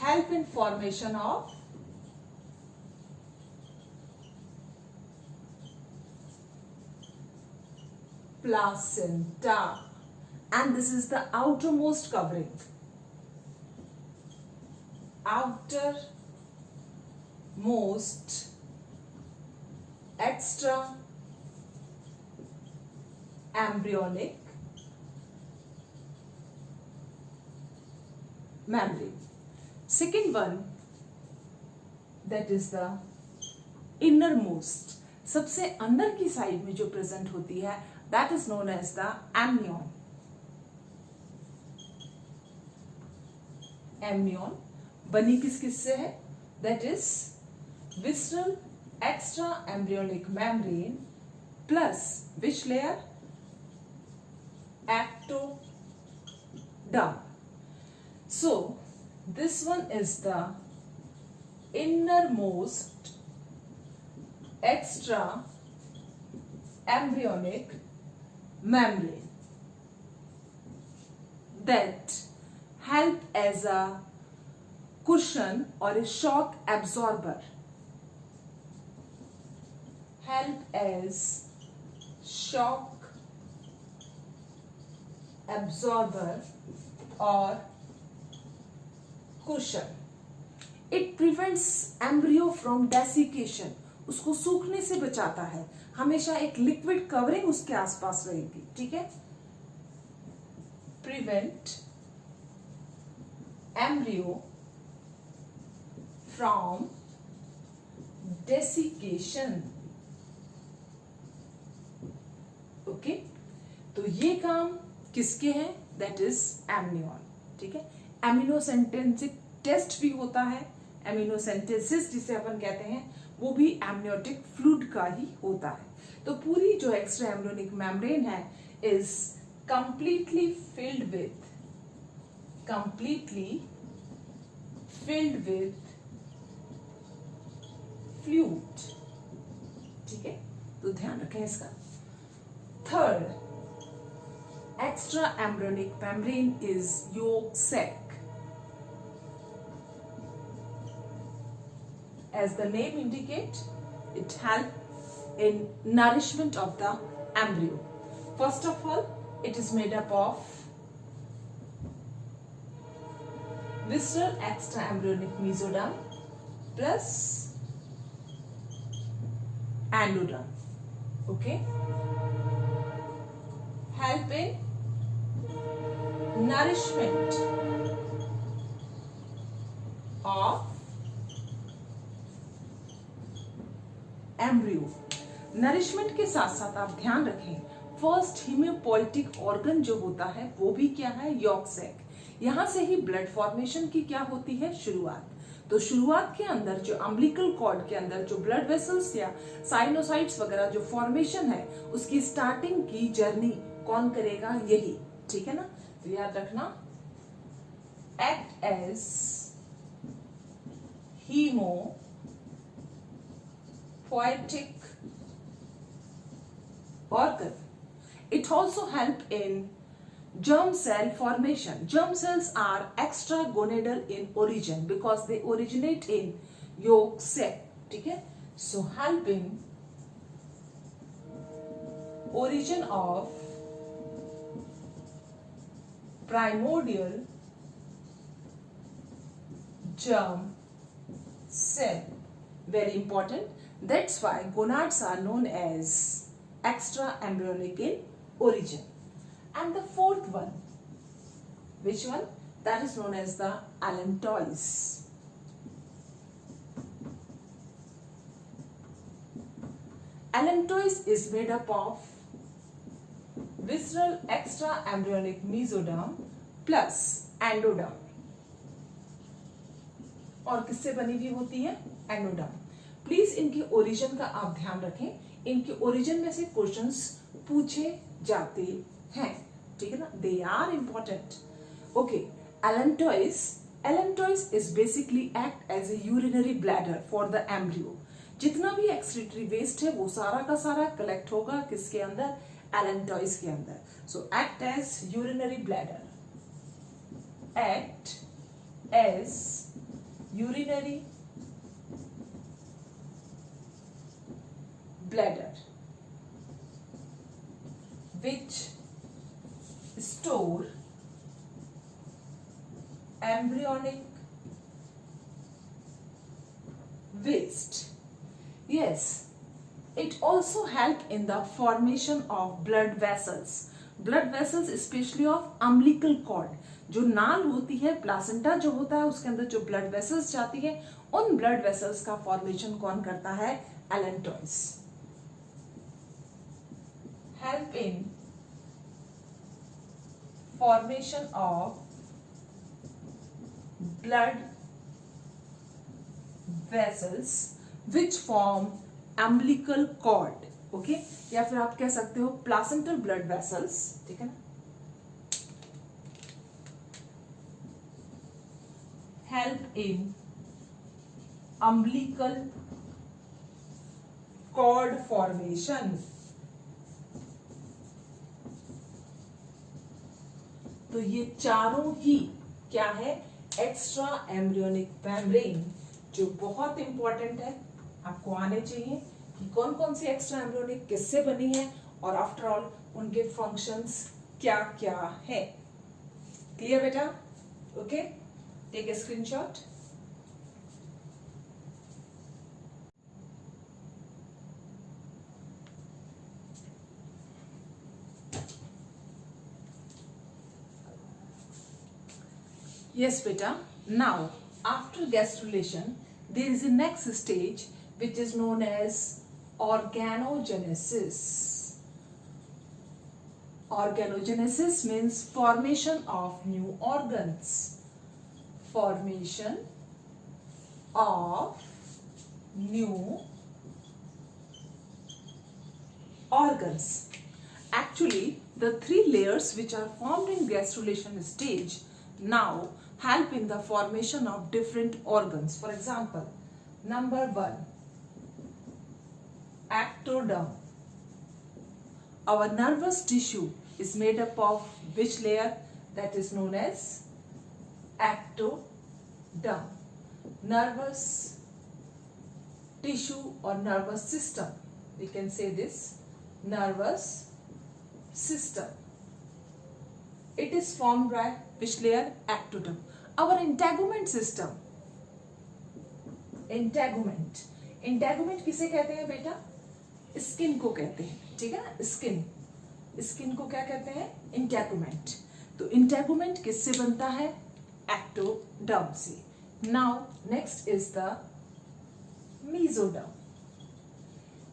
help in formation of placenta, and this is the outermost covering, outermost extra embryonic membrane. Second one, that is the innermost, सबसे अंदर की साइड में जो प्रेजेंट होती है, that is known as the amnion. Amnion बनी किस किस से है, that is visceral extra embryonic membrane plus which layer, ectoderm. So this one is the innermost extra embryonic membrane that help as a cushion or a shock absorber, help as shock absorber or cushion it prevents embryo from desiccation, उसको सूखने से बचाता है, हमेशा एक लिक्विड कवरिंग उसके आसपास रहेगी, ठीक है। Prevent embryo from desiccation, okay. तो ये काम किसके हैं? दैट इज एमनियॉल, ठीक है। एमिनोसेंटेसिस टेस्ट भी होता है, एमिनोसेंटेसिस जिसे अपन कहते हैं, वो भी एमनियोटिक फ्लूइड का ही होता है। तो पूरी जो एक्स्ट्रा एम्ब्रियोनिक मेम्ब्रेन है is completely filled with fluid, ठीक है। तो ध्यान रखें इसका। Third, extra embryonic membrane is yolk sac. As the name indicates, it helps in nourishment of the embryo. First of all, it is made up of visceral extraembryonic mesoderm plus endoderm, okay, help in nourishment of embryo. Nourishment के साथ साथ आप ध्यान रखें, फर्स्ट हीमोपोइटिक ऑर्गन जो होता है वो भी क्या है? Yolk sac. यहां से ही ब्लड फॉर्मेशन की क्या होती है? शुरुआत। तो शुरुआत के अंदर जो अम्बिलिकल कॉर्ड के अंदर जो ब्लड वेसल्स या साइनोसाइट्स वगैरह जो फॉर्मेशन है, उसकी स्टार्टिंग की जर्नी कौन करेगा? यही, ठीक है ना। तो याद रखना, act as haemopoietic organ. It also help in germ cell formation. Germ cells are extragonadal in origin because they originate in yolk sac. ठीक है? So helping origin of primordial germ cell. Very important. That's why gonads are known as extra embryonic in origin. And the fourth one, which one? That is known as the allantois. Allantois is made up of visceral extra embryonic mesoderm plus endoderm. और किससे बनी हुई होती है? एंडोडर्म। प्लीज इनके ओरिजिन का आप ध्यान रखें, इनके ओरिजिन में से क्वेश्चंस पूछे जाते हैं, ठीक है ना। They are important, okay. allantois is basically act as a urinary bladder for the embryo. जितना भी एक्सक्रीटरी वेस्ट है वो सारा का सारा कलेक्ट होगा किसके अंदर? allantois के अंदर। So act as urinary bladder, act as urinary bladder which store embryonic waste. Yes, it also help in the formation of blood vessels. Blood vessels especially of umbilical cord. जो नाल होती है, प्लासेंटा जो होता है उसके अंदर जो ब्लड वेसल्स जाती है, उन ब्लड वेसल्स का फॉर्मेशन कौन करता है? allantois. Help in formation of blood vessels which form umbilical cord, okay? या फिर आप कह सकते हो placental blood vessels, ठीक है ना। Help in umbilical cord formation. तो ये चारों ही क्या है? एक्स्ट्रा एम्ब्रियोनिक मेम्ब्रेन, जो बहुत इंपॉर्टेंट है, आपको आने चाहिए कि कौन कौन सी एक्स्ट्रा एम्ब्रियोनिक किससे बनी है और आफ्टर ऑल उनके फंक्शंस क्या क्या है। क्लियर बेटा? Okay, take a screenshot. Yes, beta. Now, after gastrulation, there is a next stage which is known as organogenesis. Organogenesis means formation of new organs. Formation of new organs. Actually, the three layers which are formed in gastrulation stage now help in the formation of different organs. For example, number 1, ectoderm. Our nervous tissue is made up of which layer? That is known as ectoderm. Nervous tissue or nervous system. We can say this, nervous system. It is formed by which layer? Ectoderm. Our integument system. Integument किसे कहते हैं बेटा? स्किन को कहते हैं, ठीक है ना? स्किन को क्या कहते हैं? इंटेगुमेंट. तो इंटेगुमेंट किससे बनता है? एक्टोडर्म से. Now next is the mesoderm.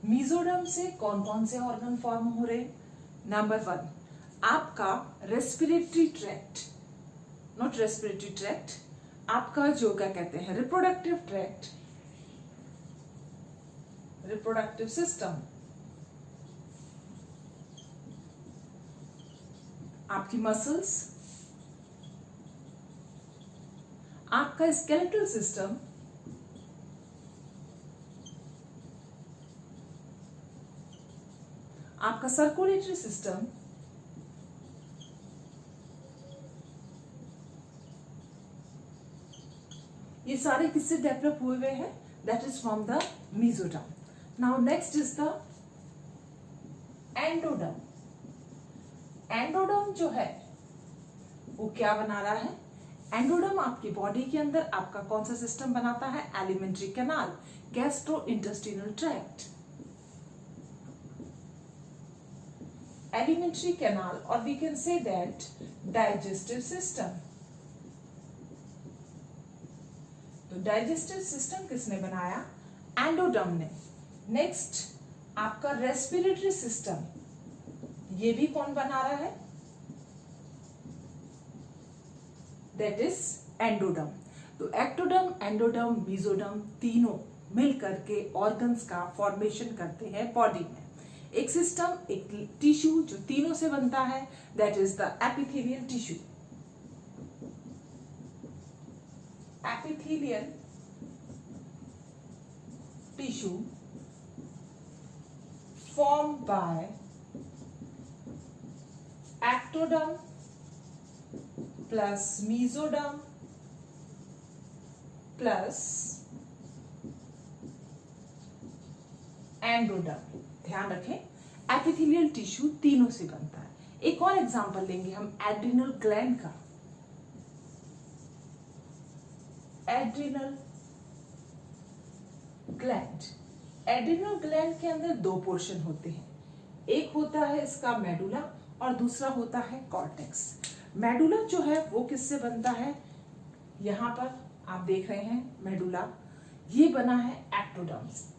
Mesoderm से कौन कौन से ऑर्गन फॉर्म हो रहे? नंबर 1, आपका respiratory tract, not respiratory tract, आपका जो क्या कहते हैं रिप्रोडक्टिव ट्रैक्ट, रिप्रोडक्टिव सिस्टम, आपकी मसल्स, आपका स्केलेटल सिस्टम, आपका सर्कुलेटरी सिस्टम, ये सारे किससे डेवलप हुए हुए हैं? That is from the mesoderm. Now next is the endoderm. Endoderm जो है वो क्या बना रहा है? एंडोडर्म आपकी बॉडी के अंदर आपका कौन सा सिस्टम बनाता है? Alimentary canal, gastro intestinal tract, alimentary canal, और we can say that digestive system. तो डाइजेस्टिव सिस्टम किसने बनाया? एंडोडर्म ने. नेक्स्ट आपका रेस्पिरेटरी सिस्टम, ये भी कौन बना रहा है? That is endoderm. तो एक्टोडर्म, एंडोडर्म, मीजोडर्म तीनों मिलकर के ऑर्गन्स का फॉर्मेशन करते हैं बॉडी में. एक सिस्टम, एक टिश्यू जो तीनों से बनता है, that is the epithelial tissue. epithelial tissue formed by ectoderm plus mesoderm plus endoderm. ध्यान रखें, एपिथेलियल टिश्यू तीनों से बनता है. एक और एग्जांपल लेंगे हम एड्रिनल ग्लैंड का. एड्रिनल ग्लैंड, एड्रिनल ग्लैंड के अंदर दो पोर्शन होते हैं. एक होता है इसका मेडुला और दूसरा होता है कॉर्टेक्स. मेडुला जो है वो किससे बनता है? यहां पर आप देख रहे हैं मेडुला, ये बना है एक्टोडर्म से.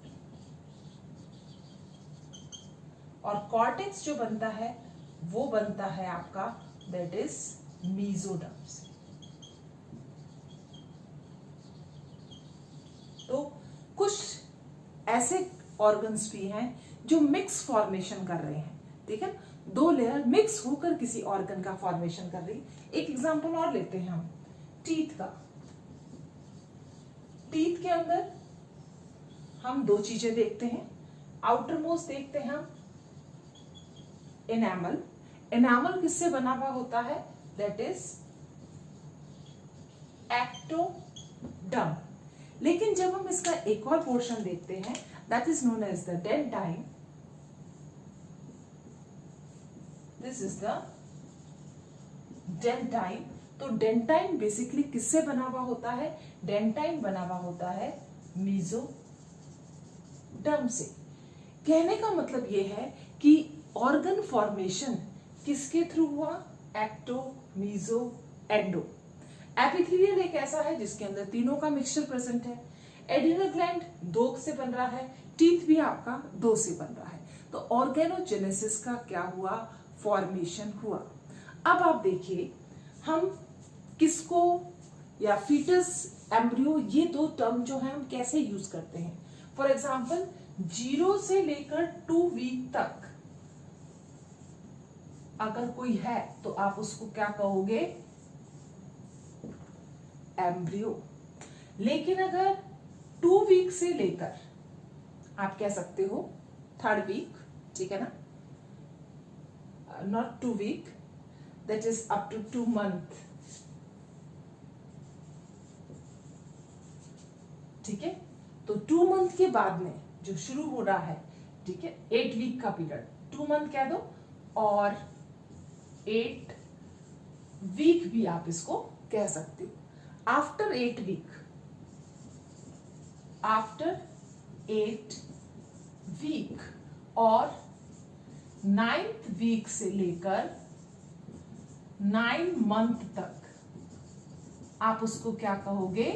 और कॉर्टेक्स जो बनता है वो बनता है आपका दैट इज मीजोडर्म से. तो कुछ ऐसे ऑर्गन्स भी हैं जो मिक्स फॉर्मेशन कर रहे हैं. ठीक है, दो लेयर मिक्स होकर किसी ऑर्गन का फॉर्मेशन कर रही. एक एग्जांपल और लेते हैं हम टीथ का. टीथ के अंदर हम दो चीजें देखते हैं. आउटर मोस्ट देखते हैं हम एनामल. एनामल किससे बना हुआ होता है? That is ectoderm. लेकिन जब हम इसका एक और पोर्शन देखते हैं that is known as the dentine. This is the dentine. तो डेंटाइन बेसिकली किससे बना हुआ होता है? डेंटाइन बना हुआ होता है मीजोडर्म से. कहने का मतलब यह है कि ऑर्गन फॉर्मेशन किसके थ्रू हुआ? Ecto, meso, endo. एपिथेलियल एक ऐसा है जिसके अंदर तीनों का मिक्सचर प्रेजेंट है। एड्रिनल ग्लैंड 2 से बन रहा है, टीथ भी आपका 2 से बन रहा है। तो ऑर्गेनोजेनेसिस का क्या हुआ, फॉर्मेशन हुआ। अब आप देखिए हम किसको या फीटस, एम्ब्रियो, ये 2 टर्म जो है हम कैसे यूज करते हैं। फॉर एग्जाम्पल 0 से लेकर 2 वीक तक अगर कोई है तो आप उसको क्या कहोगे, एम्ब्रियो। लेकिन अगर 2 वीक से लेकर आप कह सकते हो 3rd वीक, ठीक है ना, not 2 week, that is up to 2 month, ठीक है। तो 2 मंथ के बाद में जो शुरू हो रहा है, ठीक है, 8 वीक का पीरियड, 2 मंथ कह दो और 8 वीक भी आप इसको कह सकते हो। आफ्टर 8 वीक, आफ्टर 8 वीक और 9th वीक से लेकर 9 मंथ तक आप उसको क्या कहोगे,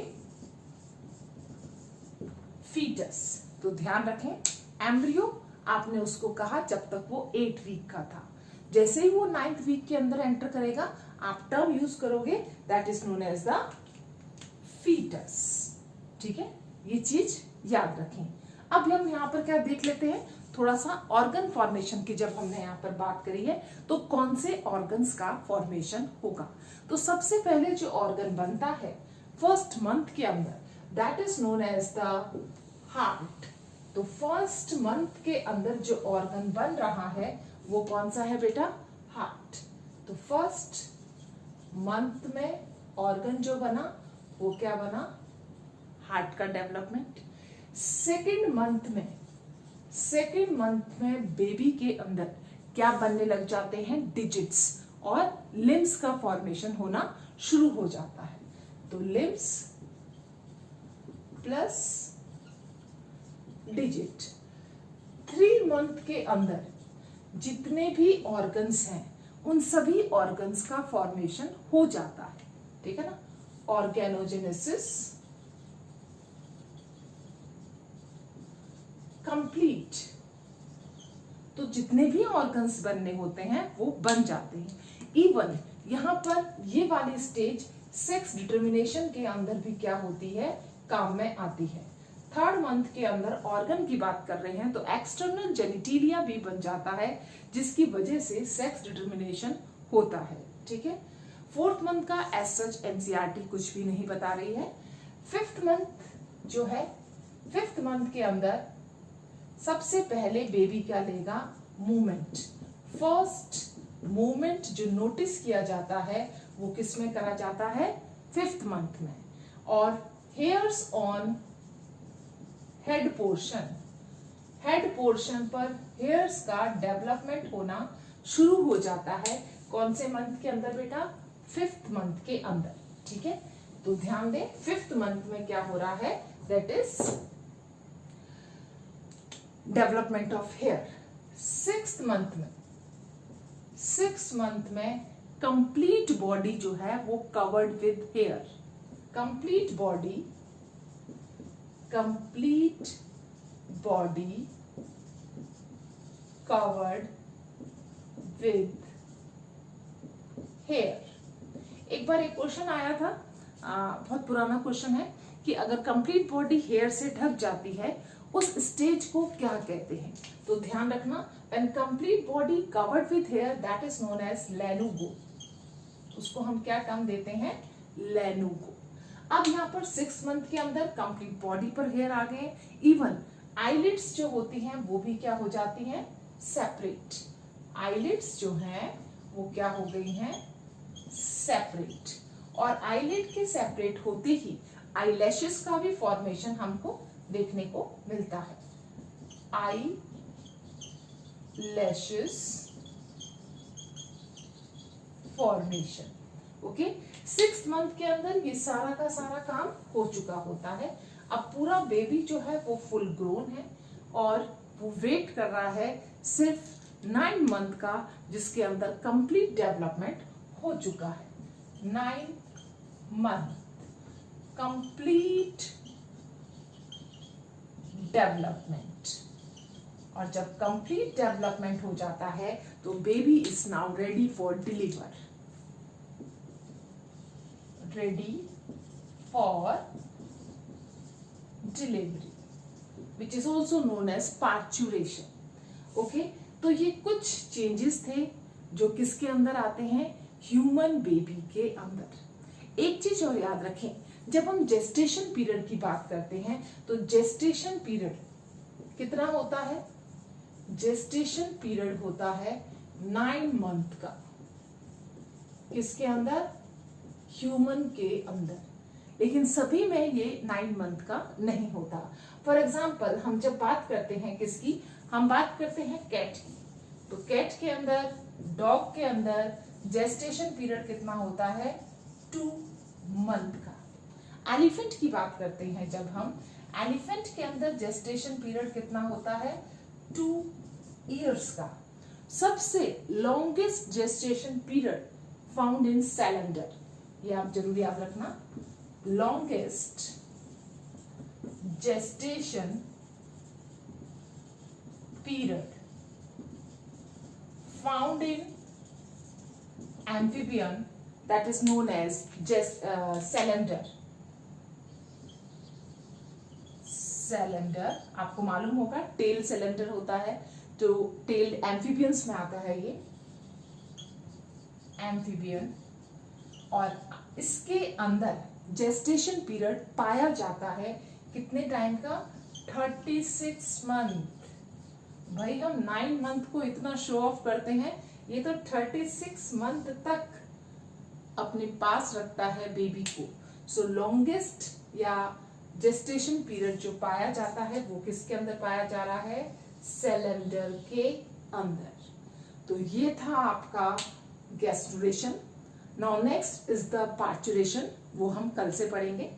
फीटस। तो ध्यान रखें, एम्ब्रियो आपने उसको कहा जब तक वो 8 वीक का था। जैसे ही वो 9th वीक के अंदर एंटर करेगा आप टर्म यूज करोगे, that is known as the fetus, ठीक है। ये चीज याद रखें। अब हम यहाँ पर क्या देख लेते हैं, थोड़ा सा ऑर्गन फॉर्मेशन की जब हमने यहाँ पर बात करी है तो कौन से ऑर्गन्स का फॉर्मेशन होगा। तो सबसे पहले जो ऑर्गन बनता है फर्स्ट मंथ के अंदर, that is known as the heart. तो फर्स्ट मंथ के अंदर जो ऑर्गन बन रहा है वो कौन सा है बेटा, हार्ट। तो फर्स्ट मंथ में ऑर्गन जो बना वो क्या बना, हार्ट का डेवलपमेंट। सेकेंड मंथ में बेबी के अंदर क्या बनने लग जाते हैं, डिजिट्स, और लिम्स का फॉर्मेशन होना शुरू हो जाता है। तो लिम्स प्लस डिजिट। 3 मंथ के अंदर जितने भी ऑर्गन्स हैं उन सभी ऑर्गन्स का फॉर्मेशन हो जाता है, ठीक है ना। Organogenesis complete. तो जितने भी ऑर्गन्स बनने होते हैं वो बन जाते हैं। इवन यहां पर ये वाली स्टेज सेक्स डिटर्मिनेशन के अंदर भी क्या होती है, काम में आती है। 3rd मंथ के अंदर ऑर्गन की बात कर रहे हैं तो एक्सटर्नल जेनिटेलिया भी बन जाता है जिसकी वजह से सेक्स डिटर्मिनेशन होता है, ठीक है। 4th मंथ का एज सच एनसीईआरटी कुछ भी नहीं बता रही है। 5th मंथ जो है, 5th मंथ के अंदर सबसे पहले बेबी क्या लेगा, मूवमेंट। फर्स्ट मूवमेंट जो नोटिस किया जाता है वो किस में करा जाता है, 5th मंथ में। और हेयर्स ऑन हेड पोर्शन पर हेयर्स का डेवलपमेंट होना शुरू हो जाता है कौन से मंथ के अंदर बेटा, 5th मंथ के अंदर, ठीक है। तो ध्यान दें 5th मंथ में क्या हो रहा है, that is development of hair. 6th month में कंप्लीट बॉडी जो है वो covered with hair. Complete body covered with hair. एक बार एक क्वेश्चन आया था, बहुत पुराना क्वेश्चन है, कि अगर कंप्लीट बॉडी हेयर से ढक जाती है उस स्टेज को क्या कहते हैं। तो ध्यान रखना, when complete body covered with hair that is known as lanugo. उसको हम क्या टर्म देते हैं, लेनुगो। अब यहाँ पर 6 मंथ के अंदर कंप्लीट बॉडी पर हेयर आ गए। इवन आईलिड्स जो होती हैं वो भी क्या हो जाती हैं, सेपरेट। आईलिड्स जो हैं वो क्या हो गई हैं, सेपरेट। और आईलिड के सेपरेट होते ही आईलैशेस का भी फॉर्मेशन हमको देखने को मिलता है। Eyelashes formation, okay. 6th month के अंदर ये सारा का सारा काम हो चुका होता है। अब पूरा बेबी जो है वो फुल ग्रोन है और वो वेट कर रहा है सिर्फ 9 मंथ का, जिसके अंदर कंप्लीट डेवलपमेंट हो चुका है। 9 month, complete development. और जब complete development हो जाता है तो baby is now ready for deliver, ready for delivery, which is also known as parturition. Okay, तो ये कुछ चेंजेस थे जो किसके अंदर आते हैं, ह्यूमन बेबी के अंदर। एक चीज और याद रखें, जब हम जेस्टेशन पीरियड की बात करते हैं तो जेस्टेशन पीरियड कितना होता है, जेस्टेशन पीरियड होता है 9 मंथ का, किसके अंदर, ह्यूमन के अंदर। लेकिन सभी में ये 9 मंथ का नहीं होता। फॉर एग्जाम्पल हम जब बात करते हैं किसकी, हम बात करते हैं कैट की, तो कैट के अंदर, डॉग के अंदर जेस्टेशन पीरियड कितना होता है, 2 मंथ का। एलिफेंट की बात करते हैं जब हम, एलिफेंट के अंदर जेस्टेशन पीरियड कितना होता है, 2 इयर्स का। सबसे longest gestation period found in salamander, ये आप जरूर याद रखना, longest gestation period found in amphibian, that is known as salamander. Salamander आपको मालूम होगा, टेल सिलेंडर होता है, तो टेल एम्फीबियंस में आता है ये एम्फीबियन। और इसके अंदर जेस्टेशन पीरियड पाया जाता है कितने टाइम का, 36 मंथ। भाई हम 9 मंथ को इतना शो ऑफ करते हैं, ये तो 36 मंथ तक अपने पास रखता है बेबी को। सो लॉन्गेस्ट या जेस्टेशन पीरियड जो पाया जाता है वो किसके अंदर पाया जा रहा है, सैलेंडर के अंदर। तो ये था आपका gastrulation. Now next is the parturition, वो हम कल से पढ़ेंगे।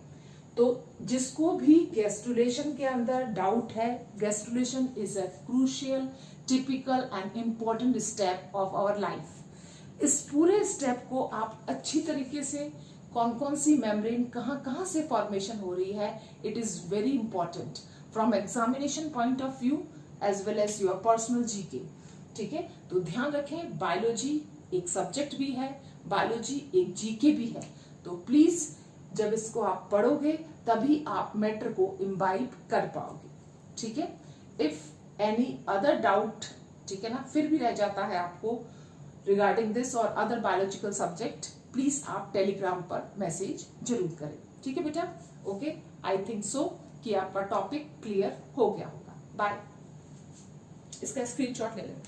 तो जिसको भी गैस्ट्रुलेशन के अंदर डाउट है, gastrulation is a crucial, typical and important step of our life. इस पूरे स्टेप को आप अच्छी तरीके से, कौन कौन सी मेम्ब्रेन कहाँ कहाँ से फॉर्मेशन हो रही है, it is very important from examination point of view as well as your personal GK. ठीक है, तो ध्यान रखें, बायोलॉजी एक सब्जेक्ट भी है, बायोलॉजी एक जीके भी है। तो प्लीज जब इसको आप पढ़ोगे तभी आप मैटर को इम्बाइब कर पाओगे। ठीक है, इफ एनी अदर डाउट, ठीक है ना, फिर भी रह जाता है आपको रिगार्डिंग दिस और अदर बायोलॉजिकल सब्जेक्ट, प्लीज आप टेलीग्राम पर मैसेज जरूर करें। ठीक है बेटा, ओके, आई थिंक सो कि आपका टॉपिक क्लियर हो गया होगा। बाय, इसका स्क्रीनशॉट ले लें।